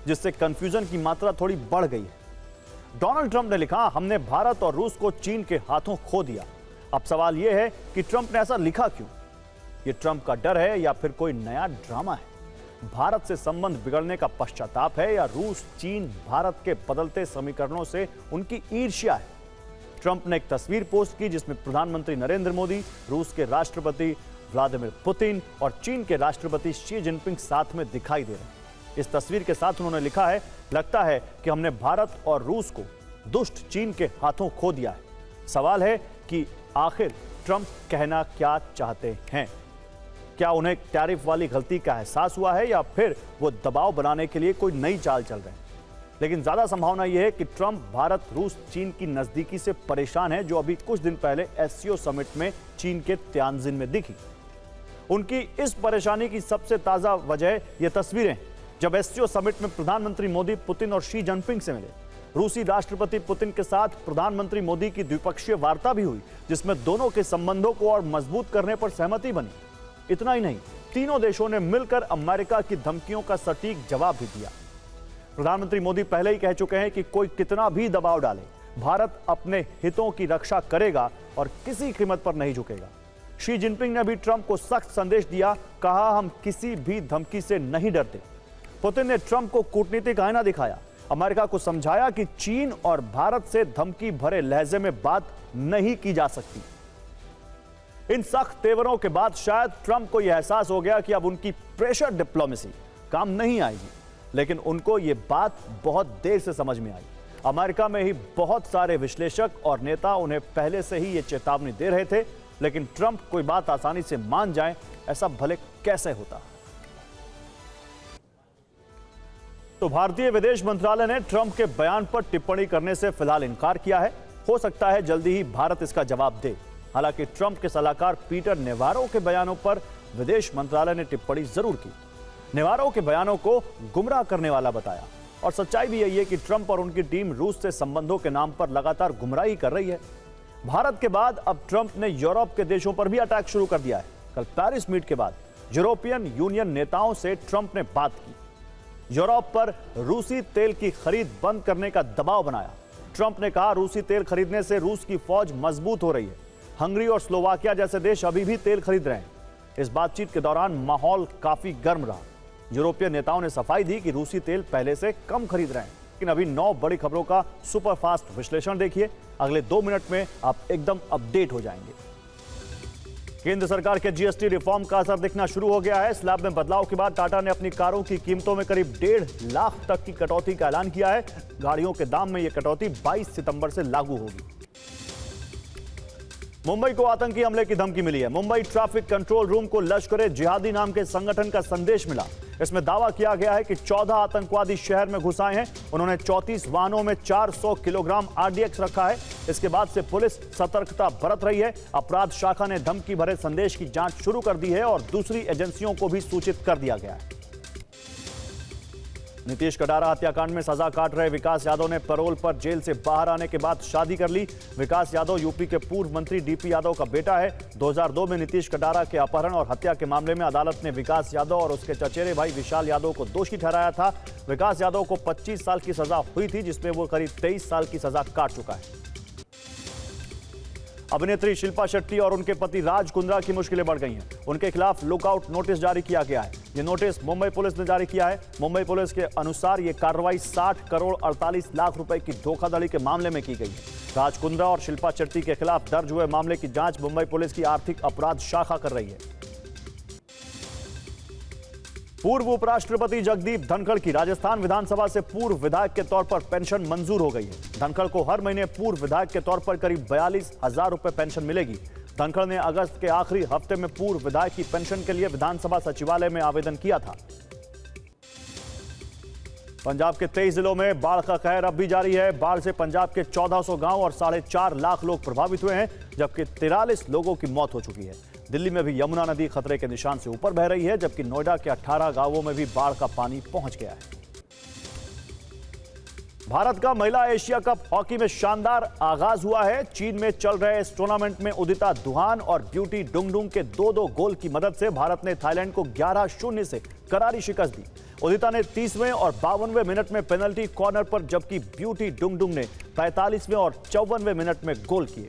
S1: जिससे कंफ्यूजन की मात्रा थोड़ी बढ़ गई है। डोनाल्ड ट्रंप ने लिखा, हमने भारत और रूस को चीन के हाथों खो दिया। अब सवाल यह है कि ट्रंप ने ऐसा लिखा क्यों? यह ट्रंप का डर है या फिर कोई नया ड्रामा है? भारत से संबंध बिगड़ने का पश्चाताप है या रूस चीन भारत के बदलते समीकरणों से उनकी ईर्ष्या है? ट्रंप ने एक तस्वीर पोस्ट की जिसमें प्रधानमंत्री नरेंद्र मोदी, रूस के राष्ट्रपति व्लादिमीर पुतिन और चीन के राष्ट्रपति शी जिनपिंग साथ में दिखाई दे रहे हैं। इस तस्वीर के साथ उन्होंने लिखा है, लगता है कि हमने भारत और रूस को दुष्ट चीन के हाथों खो दिया है। सवाल है कि आखिर ट्रंप कहना क्या चाहते हैं? क्या उन्हें टैरिफ वाली गलती का एहसास हुआ है या फिर वो दबाव बनाने के लिए कोई नई चाल चल रहे हैं? लेकिन ज्यादा संभावना यह है कि ट्रंप भारत रूस चीन की नजदीकी से परेशान है, जो अभी कुछ दिन पहले एससीओ समिट में चीन के तियानजिन में दिखी। उनकी इस परेशानी की सबसे ताजा वजह ये तस्वीरें हैं जब एससीओ समिट में प्रधानमंत्री मोदी पुतिन और शी जिनपिंग से मिले। रूसी राष्ट्रपति पुतिन के साथ प्रधानमंत्री मोदी की द्विपक्षीय वार्ता भी हुई जिसमें दोनों के संबंधों को और मजबूत करने पर सहमति बनी। इतना ही नहीं, तीनों देशों ने मिलकर अमेरिका की धमकियों का सटीक जवाब भी दिया। प्रधानमंत्री मोदी पहले ही कह चुके हैं कि कोई कितना भी दबाव डाले, भारत अपने हितों की रक्षा करेगा और किसी कीमत पर नहीं झुकेगा। शी जिनपिंग ने भी ट्रंप को सख्त संदेश दिया, कहा हम किसी भी धमकी से नहीं डरते। पुतिन ने ट्रंप को कूटनीतिक आईना दिखाया, अमेरिका को समझाया कि चीन और भारत से धमकी भरे लहजे में बात नहीं की जा सकती। इन सख्त तेवरों के बाद शायद ट्रंप को यह एहसास हो गया कि अब उनकी प्रेशर डिप्लोमेसी काम नहीं आएगी, लेकिन उनको यह बात बहुत देर से समझ में आई। अमेरिका में ही बहुत सारे विश्लेषक और नेता उन्हें पहले से ही यह चेतावनी दे रहे थे, लेकिन ट्रंप कोई बात आसानी से मान जाए ऐसा भले कैसे होता। तो भारतीय विदेश मंत्रालय ने ट्रंप के बयान पर टिप्पणी करने से फिलहाल इनकार किया है। हो सकता है जल्दी ही भारत इसका जवाब दे। हालांकि ट्रंप के सलाहकार पीटर नेवारो के बयानों पर विदेश मंत्रालय ने टिप्पणी जरूर की। नेवारो के बयानों को गुमराह करने वाला बताया और सच्चाई भी यही है कि ट्रंप और उनकी टीम रूस से संबंधों के नाम पर लगातार गुमराही कर रही है। भारत के बाद अब ट्रंप ने यूरोप के देशों पर भी अटैक शुरू कर दिया है। कल पेरिस मीट के बाद यूरोपियन यूनियन नेताओं से ट्रंप ने बात की, यूरोप पर रूसी तेल की खरीद बंद करने का दबाव बनाया। ट्रंप ने कहा रूसी तेल खरीदने से रूस की फौज मजबूत हो रही है। हंगरी और स्लोवाकिया जैसे देश अभी भी तेल खरीद रहे हैं। इस बातचीत के दौरान माहौल काफी गर्म रहा। यूरोपीय नेताओं ने सफाई दी कि रूसी तेल पहले से कम खरीद रहे हैं। लेकिन अभी 9 बड़ी खबरों का सुपरफास्ट विश्लेषण देखिए। अगले 2 मिनट में आप एकदम अपडेट हो जाएंगे। केंद्र सरकार के जीएसटी रिफॉर्म का असर दिखना शुरू हो गया है। स्लैब में बदलाव के बाद टाटा ने अपनी कारों की कीमतों में करीब 1.5 लाख तक की कटौती का ऐलान किया है। गाड़ियों के दाम में यह कटौती 22 सितंबर से लागू होगी। मुंबई को आतंकी हमले की धमकी मिली है। मुंबई ट्रैफिक कंट्रोल रूम को लश्कर जिहादी नाम के संगठन का संदेश मिला। इसमें दावा किया गया है कि 14 आतंकवादी शहर में घुस आए हैं। उन्होंने 34 वाहनों में 400 किलोग्राम आरडीएक्स रखा है। इसके बाद से पुलिस सतर्कता बरत रही है। अपराध शाखा ने धमकी भरे संदेश की जांच शुरू कर दी है और दूसरी एजेंसियों को भी सूचित कर दिया गया है। नीतीश कटारा हत्याकांड में सजा काट रहे विकास यादव ने पैरोल पर जेल से बाहर आने के बाद शादी कर ली। विकास यादव यूपी के पूर्व मंत्री डीपी यादव का बेटा है। 2002 में नीतीश कटारा के अपहरण और हत्या के मामले में अदालत ने विकास यादव और उसके चचेरे भाई विशाल यादव को दोषी ठहराया था। विकास यादव को 25 साल की सजा हुई थी, जिसमें वो करीब 23 साल की सजा काट चुका है। अभिनेत्री शिल्पा शेट्टी और उनके पति राज कुंद्रा की मुश्किलें बढ़ गई हैं। उनके खिलाफ लुकआउट नोटिस जारी किया गया है। ये नोटिस मुंबई पुलिस ने जारी किया है। मुंबई पुलिस के अनुसार ये कार्रवाई 60 करोड़ 48 लाख रुपए की धोखाधड़ी के मामले में की गई है। राज कुंद्रा और शिल्पा शेट्टी के खिलाफ दर्ज हुए मामले की जांच मुंबई पुलिस की आर्थिक अपराध शाखा कर रही है। पूर्व उपराष्ट्रपति जगदीप धनखड़ की राजस्थान विधानसभा से पूर्व विधायक के तौर पर पेंशन मंजूर हो गई है। धनखड़ को हर महीने पूर्व विधायक के तौर पर करीब 42,000 रुपए पेंशन मिलेगी। धनखड़ ने अगस्त के आखिरी हफ्ते में पूर्व विधायक की पेंशन के लिए विधानसभा सचिवालय में आवेदन किया था। पंजाब के 23 जिलों में बाढ़ का कहर अब भी जारी है। बाढ़ से पंजाब के 1400 गांव और 4.5 लाख लोग प्रभावित हुए हैं, जबकि 43 लोगों की मौत हो चुकी है। दिल्ली में भी यमुना नदी खतरे के निशान से ऊपर बह रही है, जबकि नोएडा के 18 गांवों में भी बाढ़ का पानी पहुंच गया है। भारत का महिला एशिया कप हॉकी में शानदार आगाज हुआ है। चीन में चल रहे इस टूर्नामेंट में उदिता दुहान और ब्यूटी डुंगडुंग के 2-2 गोल की मदद से भारत ने थाईलैंड को 11-0 से करारी शिकस्त दी। उदिता ने 30वें और 52वें मिनट में पेनल्टी कॉर्नर पर, जबकि ब्यूटी डुंगडुंग ने 45वें और 54वें मिनट में गोल किए।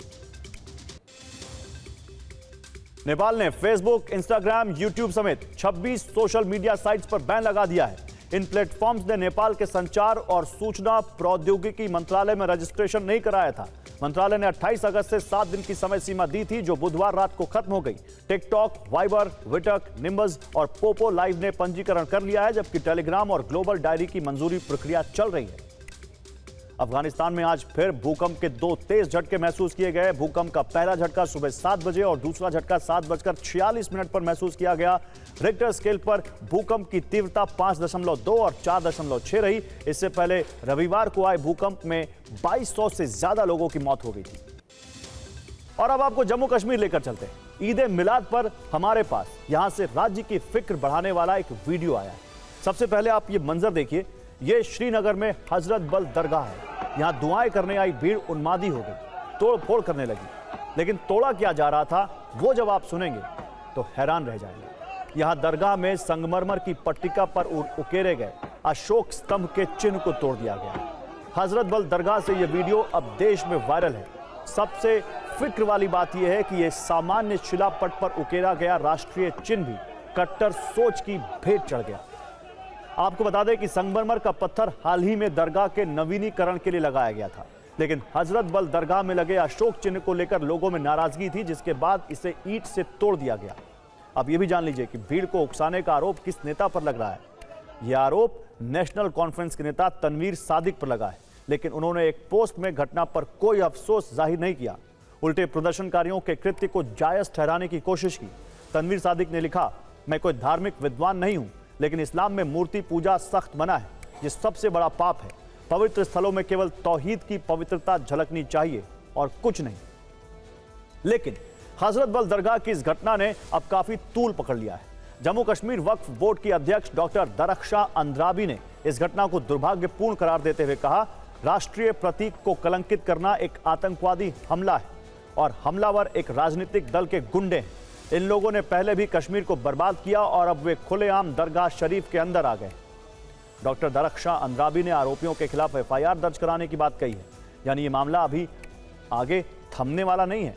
S1: नेपाल ने फेसबुक, इंस्टाग्राम, यूट्यूब समेत 26 सोशल मीडिया साइट्स पर बैन लगा दिया है। इन प्लेटफॉर्म्स ने नेपाल के संचार और सूचना प्रौद्योगिकी मंत्रालय में रजिस्ट्रेशन नहीं कराया था। मंत्रालय ने 28 अगस्त से 7 दिन की समय सीमा दी थी, जो बुधवार रात को खत्म हो गई। टिकटॉक, वाइबर, विटक, निम्बस और पोपो लाइव ने पंजीकरण कर लिया है, जबकि टेलीग्राम और ग्लोबल डायरी की मंजूरी प्रक्रिया चल रही है। अफगानिस्तान में आज फिर भूकंप के 2 तेज झटके महसूस किए गए। भूकंप का पहला झटका सुबह 7 बजे और दूसरा झटका 7:46 पर महसूस किया गया। रिक्टर स्केल पर भूकंप की तीव्रता 5.2 और 4.6 रही। इससे पहले रविवार को आए भूकंप में 2200 से ज्यादा लोगों की मौत हो गई थी। और अब आपको जम्मू कश्मीर लेकर चलते हैं। ईद ए मिलाद पर हमारे पास यहां से राज्य की फिक्र बढ़ाने वाला एक वीडियो आया है। सबसे पहले आप ये मंजर देखिए। ये श्रीनगर में हजरत बल दरगाह है। यहां दुआएं करने आई भीड़ उन्मादी हो गई, तोड़ फोड़ करने लगी। लेकिन तोड़ा क्या जा रहा था, वो जब आप सुनेंगे तो हैरान रह जाएंगे। यहां दरगाह में संगमरमर की पट्टिका पर उकेरे गए अशोक स्तंभ के चिन्ह को तोड़ दिया गया। हजरत बल दरगाह से यह वीडियो अब देश में वायरल है। सबसे फिक्र वाली बात यह है कि यह सामान्य शिलापट पर उकेरा गया राष्ट्रीय चिन्ह भी कट्टर सोच की भेंट चढ़ गया। आपको बता दें कि संगमरमर का पत्थर हाल ही में दरगाह के नवीनीकरण के लिए लगाया गया था, लेकिन हजरत बल दरगाह में लगे अशोक चिन्ह को लेकर लोगों में नाराजगी थी, जिसके बाद इसे ईंट से तोड़ दिया गया। अब यह भी जान लीजिए कि भीड़ को उकसाने का आरोप किस नेता पर लग रहा है। यह आरोप नेशनल कॉन्फ्रेंस के नेता तनवीर सादिक पर लगा है, लेकिन उन्होंने एक पोस्ट में घटना पर कोई अफसोस जाहिर नहीं किया। उल्टे प्रदर्शनकारियों के कृत्य को जायज ठहराने की कोशिश की। तनवीर सादिक ने लिखा, मैं कोई धार्मिक विद्वान नहीं हूं, लेकिन इस्लाम में मूर्ति पूजा सख्त मना है। ये सबसे बड़ा पाप है। पवित्र स्थलों में केवल तौहीद की पवित्रता झलकनी चाहिए और कुछ नहीं। लेकिन हजरत बल दरगाह की इस घटना ने अब काफी तूल पकड़ लिया है। जम्मू कश्मीर वक्फ बोर्ड की अध्यक्ष डॉक्टर दरख्शां अंद्राबी ने इस घटना को दुर्भाग्यपूर्ण करार देते हुए कहा, राष्ट्रीय प्रतीक को कलंकित करना एक आतंकवादी हमला है और हमलावर एक राजनीतिक दल के गुंडे हैं। इन लोगों ने पहले भी कश्मीर को बर्बाद किया और अब वे खुलेआम दरगाह शरीफ के अंदर आ गए। डॉक्टर दरख्शां अंद्राबी ने आरोपियों के खिलाफ एफआईआर दर्ज कराने की बात कही है। यानी ये मामला अभी आगे थमने वाला नहीं है।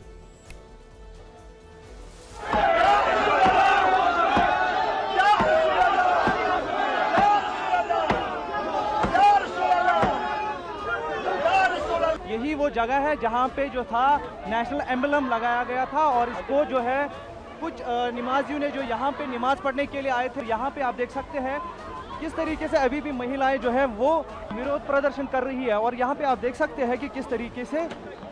S4: यही वो जगह है जहाँ पे जो था नेशनल एम्बलम लगाया गया था और इसको जो है कुछ नमाजियों ने जो यहाँ पे नमाज पढ़ने के लिए आए थे, यहाँ पे आप देख सकते हैं किस तरीके से अभी भी महिलाएं जो है वो विरोध प्रदर्शन कर रही है। और यहाँ पे आप देख सकते हैं कि किस तरीके से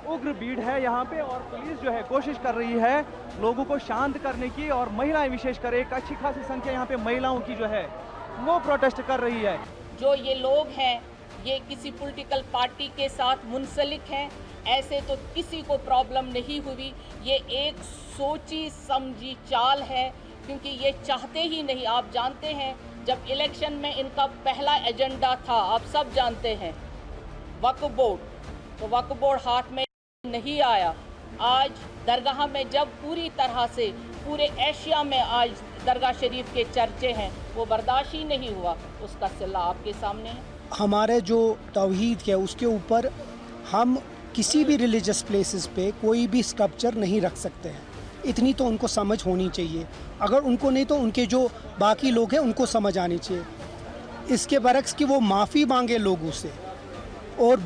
S4: उग्र भीड़ है यहाँ पे और पुलिस जो है कोशिश कर रही है लोगों को शांत करने की। और महिलाएं विशेषकर एक अच्छी खासी संख्या यहाँ पे महिलाओं की जो है वो प्रोटेस्ट कर रही है।
S5: जो ये लोग हैं ये किसी पॉलिटिकल पार्टी के साथ मुंसलिक हैं, ऐसे तो किसी को प्रॉब्लम नहीं हुई। ये एक सोची समझी चाल है, क्योंकि ये चाहते ही नहीं। आप जानते हैं जब इलेक्शन में इनका पहला एजेंडा था, आप सब जानते हैं, वक्फ बोर्ड, तो वक्फ बोर्ड हाथ में नहीं आया। आज दरगाह में जब पूरी तरह से पूरे एशिया में आज दरगाह शरीफ के चर्चे हैं, वो बर्दाश्त ही नहीं हुआ। उसका सिला आपके सामने है।
S6: हमारे जो तौहीद है उसके ऊपर हम किसी भी रिलीजियस प्लेसेस पे कोई भी स्कल्पचर नहीं रख सकते हैं। इतनी तो उनको समझ होनी चाहिए। अगर उनको नहीं तो उनके जो बाकी लोग हैं उनको समझ आनी चाहिए। इसके बरक्स कि वो माफ़ी मांगे लोगों से और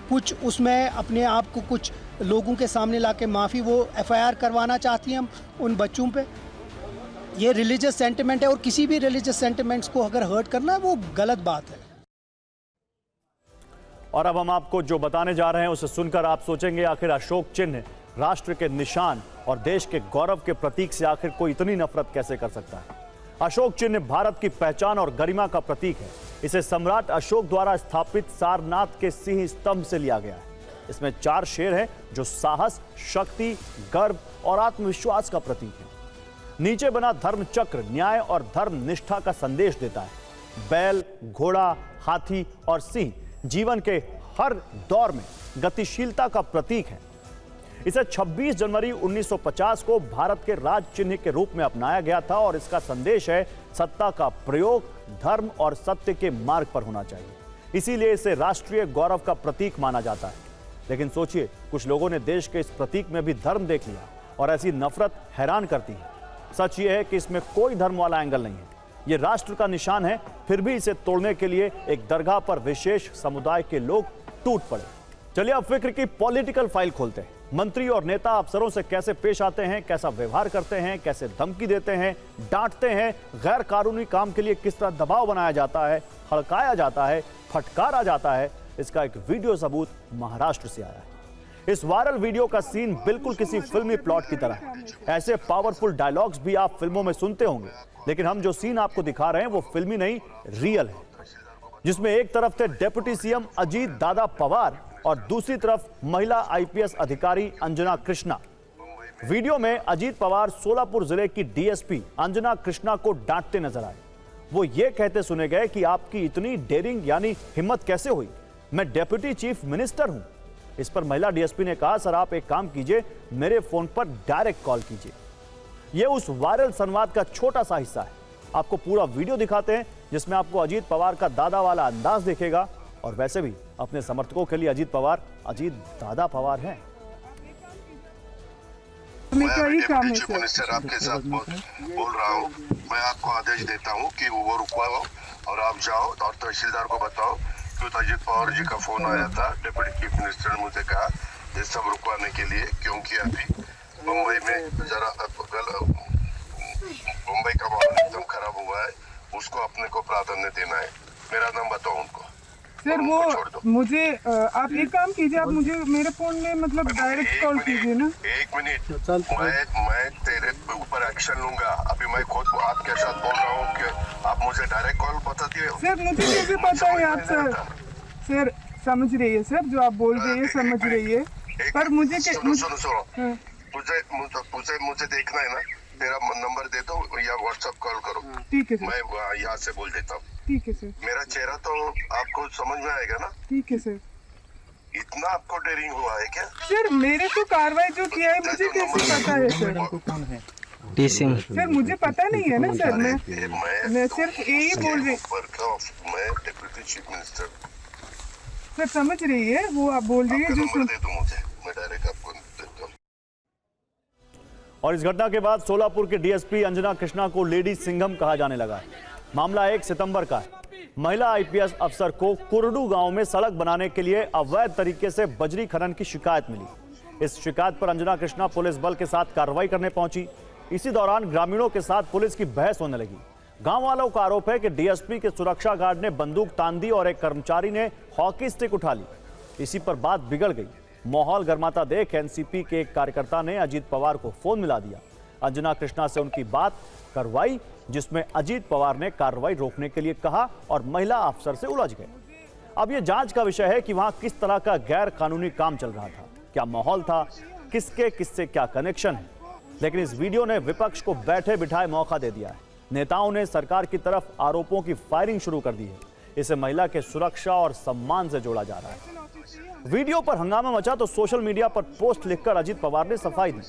S6: कुछ उसमें अपने आप को कुछ लोगों के सामने लाके माफ़ी वो एफआईआर करवाना चाहती हैं हम उन बच्चों पे। ये रिलीजियस सेंटिमेंट है और किसी भी रिलीजियस सेंटिमेंट्स को अगर हर्ट करना है वो गलत बात है।
S1: और अब हम आपको जो बताने जा रहे हैं उसे सुनकर आप सोचेंगे, आखिर अशोक चिन्ह राष्ट्र के निशान और देश के गौरव के प्रतीक से आखिर कोई इतनी नफरत कैसे कर सकता है। अशोक चिन्ह भारत की पहचान और गरिमा का प्रतीक है। इसे सम्राट अशोक द्वारा स्थापित सारनाथ के सिंह स्तंभ से लिया गया है। इसमें 4 शेर हैं जो साहस, शक्ति, गर्व और आत्मविश्वास का प्रतीक है। नीचे बना धर्म चक्र न्याय और धर्म निष्ठा का संदेश देता है। बैल, घोड़ा, हाथी और सिंह जीवन के हर दौर में गतिशीलता का प्रतीक है। इसे 26 जनवरी 1950 को भारत के राज चिन्ह के रूप में अपनाया गया था और इसका संदेश है सत्ता का प्रयोग धर्म और सत्य के मार्ग पर होना चाहिए। इसीलिए इसे राष्ट्रीय गौरव का प्रतीक माना जाता है। लेकिन सोचिए, कुछ लोगों ने देश के इस प्रतीक में भी धर्म देख लिया और ऐसी नफरत हैरान करती है। सच ये है कि इसमें कोई धर्म वाला एंगल नहीं है। ये राष्ट्र का निशान है, फिर भी इसे तोड़ने के लिए एक दरगाह पर विशेष समुदाय के लोग टूट पड़े। चलिए अब फिक्र की पॉलिटिकल फाइल खोलते हैं। मंत्री और नेता अफसरों से कैसे पेश आते हैं, कैसा व्यवहार करते हैं, कैसे धमकी देते हैं, डांटते हैं, गैर कानूनी काम के लिए किस तरह दबाव बनाया जाता है, हड़काया जाता है, फटकारा जाता है, इसका एक वीडियो सबूत महाराष्ट्र से आया है। इस वायरल वीडियो का सीन बिल्कुल किसी फिल्मी प्लॉट की तरह है। ऐसे पावरफुल डायलॉग्स भी आप फिल्मों में सुनते होंगे, लेकिन हम जो सीन आपको दिखा रहे हैं वो फिल्मी नहीं, रियल है। जिसमें एक तरफ थे डिप्टी सीएम अजीत दादा पवार और दूसरी तरफ महिला आईपीएस अधिकारी अंजना कृष्णा। वीडियो में अजीत पवार सोलापुर जिले की डीएसपी अंजना कृष्णा को डांटते नजर आए। वो ये कहते सुने गए कि आपकी इतनी डेयरिंग यानी हिम्मत कैसे हुई, मैं डेप्यूटी चीफ मिनिस्टर हूं। इस पर महिला डीएसपी ने कहा, सर आप एक काम कीजिए, मेरे फोन पर डायरेक्ट कॉल कीजिए। यह उस वायरल संवाद का छोटा सा हिस्सा है। आपको पूरा वीडियो दिखाते हैं जिसमें आपको अजीत पवार का दादा वाला अंदाज दिखेगा। और वैसे भी अपने समर्थकों के लिए अजीत दादा पवार हैं।
S7: मैं डिप्टी चीफ मिनिस्टर आपके साथ बोल रहा हूँ। मैं आपको आदेश देता हूँ कि वो रुकवाओ और आप जाओ और तहसीलदार को बताओ कि अजीत पवार जी का फोन आया था। डिप्टी चीफ मिनिस्टर ने मुझे कहा ये सब रुकवाने के लिए, क्योंकि अभी मुंबई में जरा मुंबई का माहौल एकदम खराब हुआ है, उसको अपने को प्राधान्य देना है। मेरा नाम बताओ उनको।
S8: सर वो मुझे आप एक काम कीजिए, आप मुझे मेरे फोन में मतलब डायरेक्ट कॉल कीजिए ना।
S7: एक मिनट, मैं तेरे ऊपर एक्शन लूंगा। अभी मैं खुद आपके साथ बोल रहा हूँ कि आप मुझे डायरेक्ट कॉल बताती हो।
S8: सर मुझे कैसे पता है आप सर समझ रही है सर, जो आप बोल रही है समझ रही है, पर मुझे
S7: मुझे देखना है ना, मेरा नंबर दे दो या व्हाट्सएप कॉल करो।
S8: ठीक है सर,
S7: मैं यहाँ से बोल देता हूँ।
S8: ठीक है सर,
S7: मेरा चेहरा तो आपको समझ में आएगा ना।
S8: ठीक है सर।
S7: इतना आपको डेयरिंग हुआ है क्या?
S8: सर मेरे को कार्रवाई जो किया है मुझे कैसे पता है सर? सर मुझे पता नहीं है ना सर, मैं सिर्फ यही बोल रही।
S7: मैं डिप्टी चीफ मिनिस्टर।
S8: सर समझ रही है वो आप बोल रही है जो
S7: दे दो मुझे, मैं डायरेक्ट आपको देता हूँ।
S1: और इस घटना के बाद सोलापुर के डीएसपी अंजना कृष्णा को लेडी सिंघम कहा जाने लगा है। मामला 1 सितंबर का है। महिला आईपीएस अफसर को कुरडू गांव में सड़क बनाने के लिए अवैध तरीके से बजरी खनन की शिकायत मिली। इस शिकायत पर अंजना कृष्णा पुलिस बल के साथ कार्रवाई करने पहुंची। इसी दौरान ग्रामीणों के साथ पुलिस की बहस होने लगी। गांव वालों का आरोप है कि डीएसपी के सुरक्षा गार्ड ने बंदूक तान दी और एक कर्मचारी ने हॉकी स्टिक उठा ली। इसी पर बात बिगड़ गई। माहौल गर्माता देख एनसीपी के एक कार्यकर्ता ने अजीत पवार को फोन मिला दिया। अंजना कृष्णा से उनकी बात करवाई, जिसमें अजीत पवार ने कार्रवाई रोकने के लिए कहा और महिला अफसर से उलझ गए। अब यह जांच का विषय है कि वहां किस तरह का गैर कानूनी काम चल रहा था, क्या माहौल था, किसके किससे क्या कनेक्शन है। लेकिन इस वीडियो ने विपक्ष को बैठे बिठाए मौका दे दिया है। नेताओं ने सरकार की तरफ आरोपों की फायरिंग शुरू कर दी है। इसे महिला के सुरक्षा और सम्मान से जोड़ा जा रहा है। वीडियो पर हंगामा मचा तो सोशल मीडिया पर पोस्ट लिखकर अजीत पवार ने सफाई दी।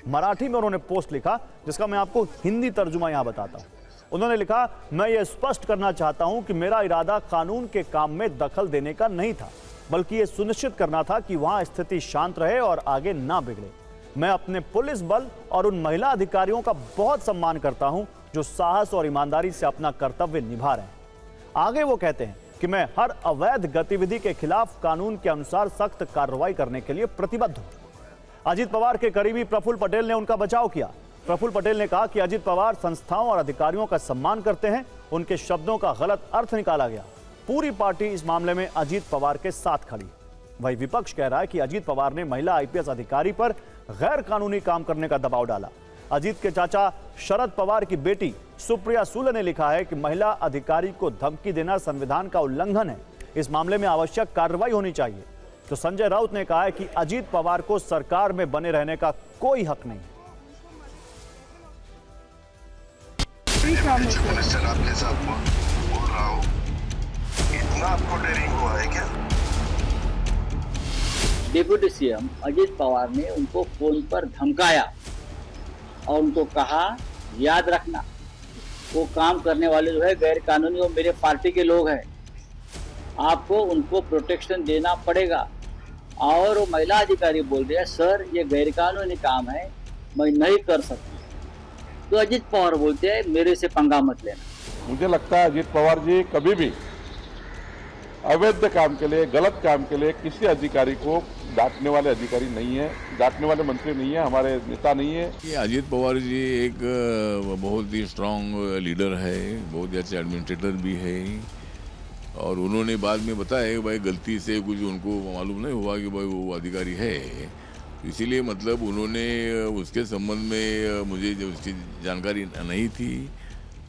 S1: मराठी में उन्होंने पोस्ट लिखा, जिसका मैं आपको हिंदी तर्जुमा यहां बताता हूं। उन्होंने लिखा, मैं ये स्पष्ट करना चाहता हूं कि मेरा इरादा कानून के काम में दखल देने का नहीं था, बल्कि ये सुनिश्चित करना था कि वहां स्थिति शांत रहे और आगे ना बिगड़े। मैं अपने पुलिस बल और उन महिला अधिकारियों का बहुत सम्मान करता हूं जो साहस और ईमानदारी से अपना कर्तव्य निभा रहे हैं। आगे वो कहते हैं कि मैं हर अवैध गतिविधि के खिलाफ कानून के अनुसार सख्त कार्रवाई करने के लिए प्रतिबद्ध हूं। अजीत पवार के करीबी प्रफुल्ल पटेल ने उनका बचाव किया। प्रफुल्ल पटेल ने कहा कि अजीत पवार संस्थाओं और अधिकारियों का सम्मान करते हैं। उनके शब्दों का गलत अर्थ निकाला गया। पूरी पार्टी इस मामले में अजीत पवार के साथ खड़ी। वही विपक्ष कह रहा है कि अजीत पवार ने महिला आईपीएस अधिकारी पर गैर कानूनी काम करने का दबाव डाला। अजीत के चाचा शरद पवार की बेटी सुप्रिया सुले ने लिखा है कि महिला अधिकारी को धमकी देना संविधान का उल्लंघन है, इस मामले में आवश्यक कार्रवाई होनी चाहिए। तो संजय राउत ने कहा है कि अजीत पवार को सरकार में बने रहने का कोई हक नहीं।
S7: मिनिस्टर आपके साथ बोल रहा हूँ, इतना आपको डेयरिंग हुआ है क्या?
S2: डिप्टी सीएम अजीत पवार ने उनको फोन पर धमकाया और उनको कहा याद रखना वो काम करने वाले जो है गैर कानूनी वो मेरे पार्टी के लोग हैं, आपको उनको प्रोटेक्शन देना पड़ेगा। और वो महिला अधिकारी बोल रही है सर ये गैर कानूनी काम है, मैं नहीं कर सकती। तो अजीत पवार बोलते हैं मेरे से पंगा मत लेना।
S9: मुझे लगता है अजीत पवार जी कभी भी अवैध काम के लिए, गलत काम के लिए किसी अधिकारी को डांटने वाले अधिकारी नहीं है, डांटने वाले मंत्री नहीं है, हमारे नेता नहीं है।
S10: ये अजीत पवार जी एक बहुत ही स्ट्रांग लीडर है, बहुत ही अच्छे एडमिनिस्ट्रेटर भी है और उन्होंने बाद में बताया कि भाई गलती से कुछ उनको मालूम नहीं हुआ कि भाई वो अधिकारी है, इसीलिए मतलब उन्होंने उसके संबंध में मुझे जो उसकी जानकारी नहीं थी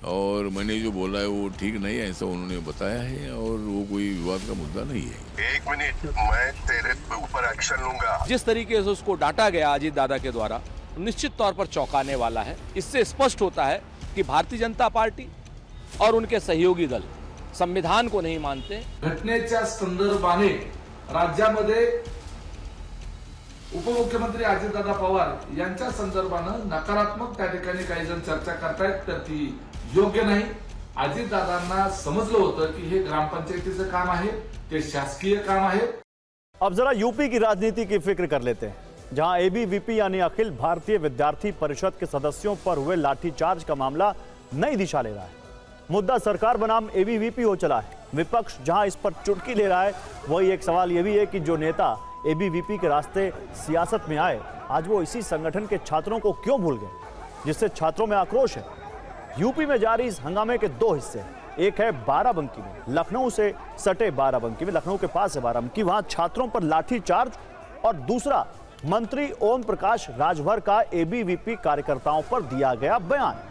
S10: और मैंने जो बोला है वो ठीक नहीं है ऐसा उन्होंने बताया है और वो कोई विवाद का मुद्दा नहीं है।
S7: 1 मिनट, मैं तेरे ऊपर एक्शन लूंगा।
S11: जिस तरीके से उसको डांटा गया अजीत दादा के द्वारा निश्चित तौर पर चौंकाने वाला है। इससे स्पष्ट होता है कि भारतीय जनता पार्टी और उनके सहयोगी दल संविधान को नहीं मानते।
S12: घटनेच्या संदर्भाने राज्यामध्ये उपमुख्यमंत्री अजितदादा पवार यांच्या संदर्भानं नकारात्मक त्या ठिकाणी काही जण चर्चा करतायत, तर ती योग्य नाही। अजितदादांना समजलं होतं की हे ग्रामपंचायतीचं काम आहे, ते शासकीय काम आहे।
S1: अब जरा यूपी की राजनीति की फिक्र कर लेते हैं, जहां एबीवीपी यानी अखिल भारतीय विद्यार्थी परिषद के सदस्यों पर हुए लाठीचार्ज का मामला नई दिशा ले रहा है। मुद्दा सरकार बनाम एबीवीपी हो चला है। विपक्ष जहां इस पर चुटकी ले रहा है, वही एक सवाल यह भी है कि जो नेता एबीवीपी के रास्ते सियासत में आए, आज वो इसी संगठन के छात्रों को क्यों भूल गए, जिससे छात्रों में आक्रोश है। यूपी में जारी इस हंगामे के 2 हिस्से हैं। एक है बाराबंकी में, लखनऊ से सटे बाराबंकी में, लखनऊ के पास है बाराबंकी, वहां छात्रों पर लाठीचार्ज, और दूसरा मंत्री ओम प्रकाश राजभर का एबीवीपी कार्यकर्ताओं पर दिया गया बयान।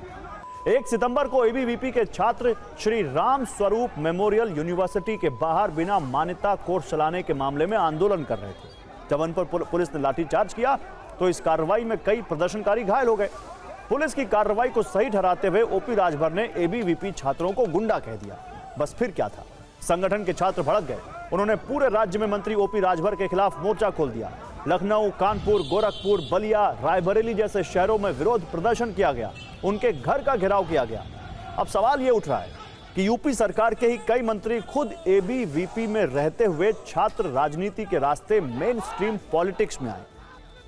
S1: 1 सितंबर को एबीवीपी के छात्र श्री राम स्वरूप मेमोरियल यूनिवर्सिटी के बाहर बिना मान्यता कोर्स चलाने के मामले में आंदोलन कर रहे थे। जब उन पर पुलिस ने लाठीचार्ज किया तो इस कार्रवाई में कई प्रदर्शनकारी घायल हो गए। पुलिस की कार्रवाई को सही ठहराते हुए ओपी राजभर ने एबीवीपी छात्रों को गुंडा कह दिया। बस फिर क्या था, संगठन के छात्र भड़क गए। उन्होंने पूरे राज्य में मंत्री ओपी राजभर के खिलाफ मोर्चा खोल दिया। लखनऊ, कानपुर, गोरखपुर, बलिया, रायबरेली जैसे शहरों में विरोध प्रदर्शन किया गया, उनके घर का घेराव किया गया। अब सवाल यह उठ रहा है कि यूपी सरकार के ही कई मंत्री खुद एबीवीपी में रहते हुए छात्र राजनीति के रास्ते मेन स्ट्रीम पॉलिटिक्स में आए,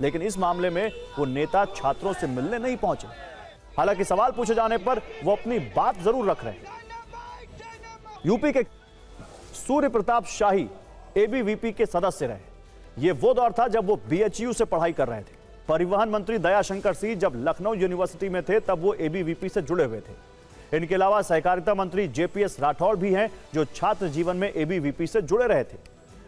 S1: लेकिन इस मामले में वो नेता छात्रों से मिलने नहीं पहुंचे। हालांकि सवाल पूछे जाने पर वो अपनी बात जरूर रख रहे हैं। यूपी के सूर्य प्रताप शाही एबीवीपी के सदस्य रहे। ये वो दौर था जब वो बीएचयू से पढ़ाई कर रहे थे। परिवहन मंत्री दयाशंकर सिंह जब लखनऊ यूनिवर्सिटी में थे तब वो एबीवीपी से जुड़े हुए थे। इनके अलावा सहकारिता मंत्री जेपीएस राठौड़ भी हैं जो छात्र जीवन में एबीवीपी से जुड़े रहे थे।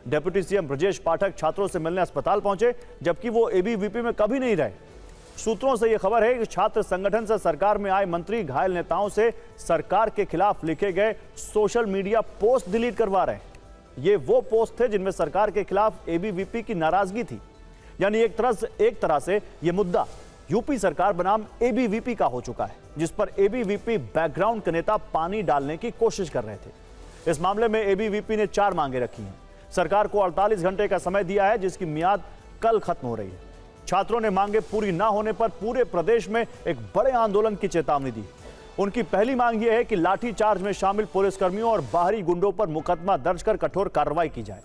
S1: डिप्टी सीएम ब्रजेश पाठक छात्रों से मिलने अस्पताल पहुंचे, जबकि वो एबीवीपी में कभी नहीं रहे। सूत्रों से यह खबर है कि छात्र संगठन से सरकार में आए मंत्री घायल नेताओं से सरकार के खिलाफ लिखे गए सोशल मीडिया पोस्ट डिलीट करवा रहे हैं। ये वो पोस्ट थे जिनमें सरकार के खिलाफ एबीवीपी की नाराजगी थी। यानी एक तरह से ये मुद्दा यूपी सरकार बनाम एबीवीपी का हो चुका है, जिस पर एबीवीपी बैकग्राउंड के नेता पानी डालने की कोशिश कर रहे थे। इस मामले में एबीवीपी ने 4 मांगे रखी हैं। सरकार को 48 घंटे का समय दिया है, जिसकी मियाद कल खत्म हो रही है। छात्रों ने मांगे पूरी ना होने पर पूरे प्रदेश में एक बड़े आंदोलन की चेतावनी दी। उनकी पहली मांग यह है कि लाठीचार्ज में शामिल पुलिसकर्मियों और बाहरी गुंडों पर मुकदमा दर्ज कर कठोर कार्रवाई की जाए।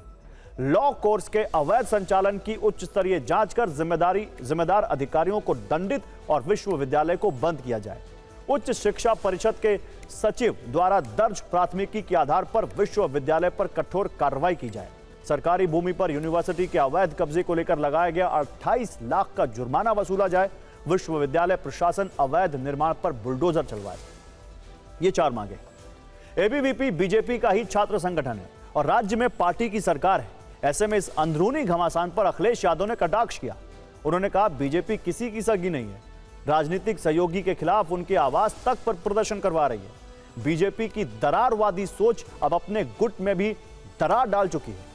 S1: लॉ कोर्स के अवैध संचालन की उच्च स्तरीय जांच कर जिम्मेदार अधिकारियों को दंडित और विश्वविद्यालय को बंद किया जाए। उच्च शिक्षा परिषद के सचिव द्वारा दर्ज प्राथमिकी के आधार पर विश्वविद्यालय पर कठोर कार्रवाई की जाए। सरकारी भूमि पर यूनिवर्सिटी के अवैध कब्जे को लेकर लगाया गया 28 लाख का जुर्माना वसूला जाए। विश्वविद्यालय प्रशासन अवैध निर्माण पर बुलडोजर चलवाए। ये 4 मांगे। एबीवीपी बीजेपी का ही छात्र संगठन है और राज्य में पार्टी की सरकार है। ऐसे में इस अंदरूनी घमासान पर अखिलेश यादव ने कटाक्ष किया। उन्होंने कहा बीजेपी किसी की सगी नहीं है। राजनीतिक सहयोगी के खिलाफ उनकी आवाज तक पर प्रदर्शन करवा रही है। बीजेपी की दरारवादी सोच अब अपने गुट में भी दरार डाल चुकी है।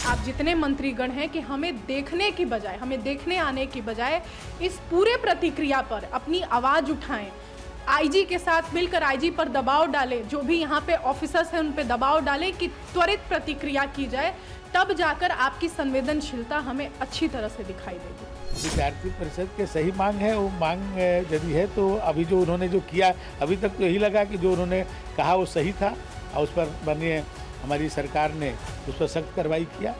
S13: आप जितने मंत्रीगण हैं कि हमें देखने की बजाय, हमें देखने आने की बजाय इस पूरे प्रतिक्रिया पर अपनी आवाज उठाएं, आईजी के साथ मिलकर आईजी पर दबाव डालें, जो भी यहाँ पे ऑफिसर्स हैं उन पे दबाव डालें कि त्वरित प्रतिक्रिया की जाए, तब जाकर आपकी संवेदनशीलता हमें अच्छी तरह से दिखाई देगी।
S14: विद्यार्थी परिषद के सही मांग है, वो मांग यदि है तो अभी जो उन्होंने जो किया, अभी तक तो यही लगा कि जो उन्होंने कहा वो सही था और उस पर माननीय हमारी सरकार ने उस पर सख्त कार्रवाई किया।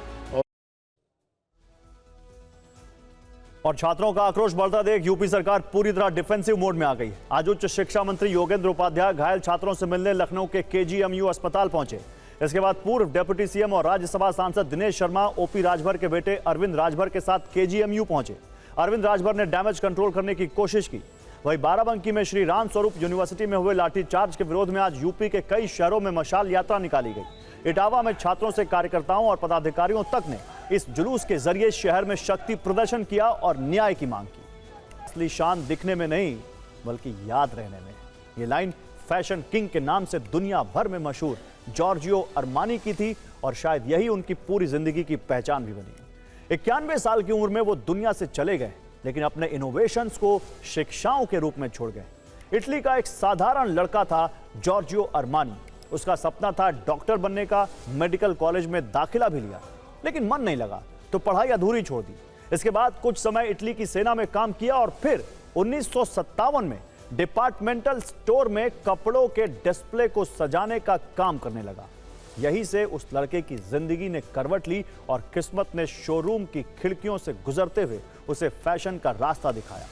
S1: और छात्रों का आक्रोश बढ़ता देख यूपी सरकार पूरी तरह डिफेंसिव मोड में आ गई। आज उच्च शिक्षा मंत्री योगेंद्र उपाध्याय घायल छात्रों से मिलने लखनऊ के केजीएमयू अस्पताल पहुंचे। इसके बाद पूर्व डिप्टी सीएम और राज्यसभा सांसद दिनेश शर्मा ओपी राजभर के बेटे अरविंद राजभर के साथ केजीएमयू पहुंचे। अरविंद राजभर ने डैमेज कंट्रोल करने की कोशिश की। वहीं बाराबंकी में श्री राम स्वरूप यूनिवर्सिटी में हुए लाठीचार्ज के विरोध में आज यूपी के कई शहरों में मशाल यात्रा निकाली गई। इटावा में छात्रों से कार्यकर्ताओं और पदाधिकारियों तक ने इस जुलूस के जरिए शहर में शक्ति प्रदर्शन किया और न्याय की मांग की। असली शान दिखने में नहीं बल्कि याद रहने में। ये लाइन फैशन किंग के नाम से दुनिया भर में मशहूर जॉर्जियो अरमानी की थी और शायद यही उनकी पूरी जिंदगी की पहचान भी बनी। 91 साल की उम्र में वो दुनिया से चले गए, लेकिन अपने इनोवेशंस को शिक्षाओं के रूप में छोड़ गए। इटली का एक साधारण लड़का था जॉर्जियो अरमानी। उसका सपना था डॉक्टर बनने का। मेडिकल कॉलेज में दाखिला भी लिया, लेकिन मन नहीं लगा तो पढ़ाई अधूरी छोड़ दी। इसके बाद कुछ समय इटली की सेना में काम किया और फिर 1957 में डिपार्टमेंटल स्टोर में कपड़ों के डिस्प्ले को सजाने का काम करने लगा। यहीं से उस लड़के की जिंदगी ने करवट ली और किस्मत ने शोरूम की खिड़कियों से गुजरते हुए उसे फैशन का रास्ता दिखाया।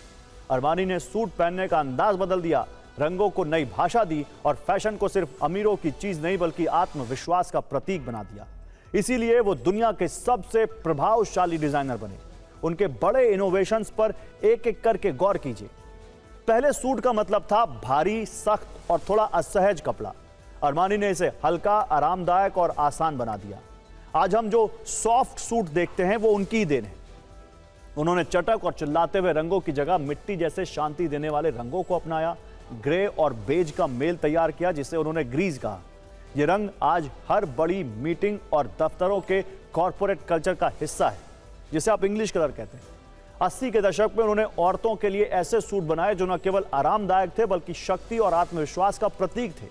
S1: अरमानी ने सूट पहनने का अंदाज बदल दिया, रंगों को नई भाषा दी और फैशन को सिर्फ अमीरों की चीज नहीं बल्कि आत्मविश्वास का प्रतीक बना दिया। इसीलिए वो दुनिया के सबसे प्रभावशाली डिजाइनर बने। उनके बड़े इनोवेशंस पर एक एक करके गौर कीजिए। पहले सूट का मतलब था भारी, सख्त और थोड़ा असहज कपड़ा। अरमानी ने इसे हल्का, आरामदायक और आसान बना दिया। आज हम जो सॉफ्ट सूट देखते हैं वो उनकी ही देन है। उन्होंने चटक और चिल्लाते हुए रंगों की जगह मिट्टी जैसे शांति देने वाले रंगों को अपनाया। ग्रे और बेज का मेल तैयार किया, जिसे उन्होंने ग्रीज कहा। ये रंग आज हर बड़ी मीटिंग और दफ्तरों के कॉरपोरेट कल्चर का हिस्सा है, जिसे आप इंग्लिश कलर कहते हैं। 80 के दशक में उन्होंने औरतों के लिए ऐसे सूट बनाए जो न केवल आरामदायक थे बल्कि शक्ति और आत्मविश्वास का प्रतीक थे।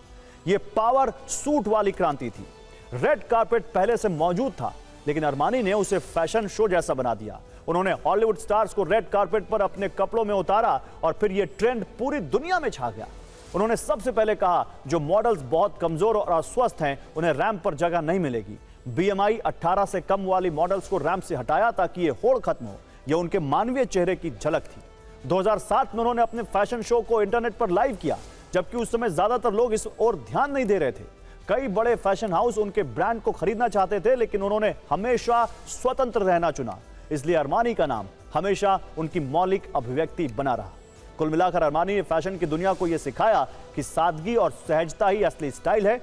S1: ये पावर सूट वाली क्रांति थी। रेड कार्पेट पहले से मौजूद था, लेकिन अरमानी ने उसे फैशन शो जैसा बना दिया। उन्होंने हॉलीवुड स्टार्स को रेड कार्पेट पर अपने कपड़ों में उतारा और फिर यह ट्रेंड पूरी दुनिया में छा गया। उन्होंने सबसे पहले कहा, जो मॉडल्स बहुत कमजोर और अस्वस्थ हैं उन्हें रैंप पर जगह नहीं मिलेगी। BMI 18 से कम वाली मॉडल्स को रैंप से हटाया ताकि ये होड़ खत्म हो। यह उनके मानवीय चेहरे की झलक थी। 2007 में उन्होंने अपने फैशन शो को इंटरनेट पर लाइव किया, जबकि उस समय ज्यादातर लोग इस ओर ध्यान नहीं दे रहे थे। कई बड़े फैशन हाउस उनके ब्रांड को खरीदना चाहते थे, लेकिन उन्होंने हमेशा स्वतंत्र रहना चुना। इसलिए अरमानी का नाम हमेशा उनकी मौलिक अभिव्यक्ति बना रहा। कुल मिलाकर अरमानी ने फैशन की दुनिया को यह सिखाया कि सादगी और सहजता ही असली स्टाइल है।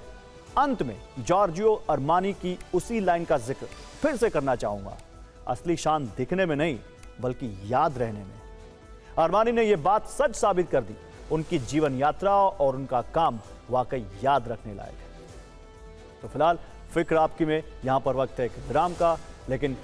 S1: अंत में जॉर्जियो अरमानी की उसी लाइन का जिक्र फिर से करना चाहूंगा, असली शान दिखने में नहीं बल्कि याद रहने में। अरमानी ने यह बात सच साबित कर दी। उनकी जीवन यात्रा और उनका काम वाकई याद रखने लायक है। तो फिलहाल फिक्र आपकी में यहां पर वक्त है एक विराम का, लेकिन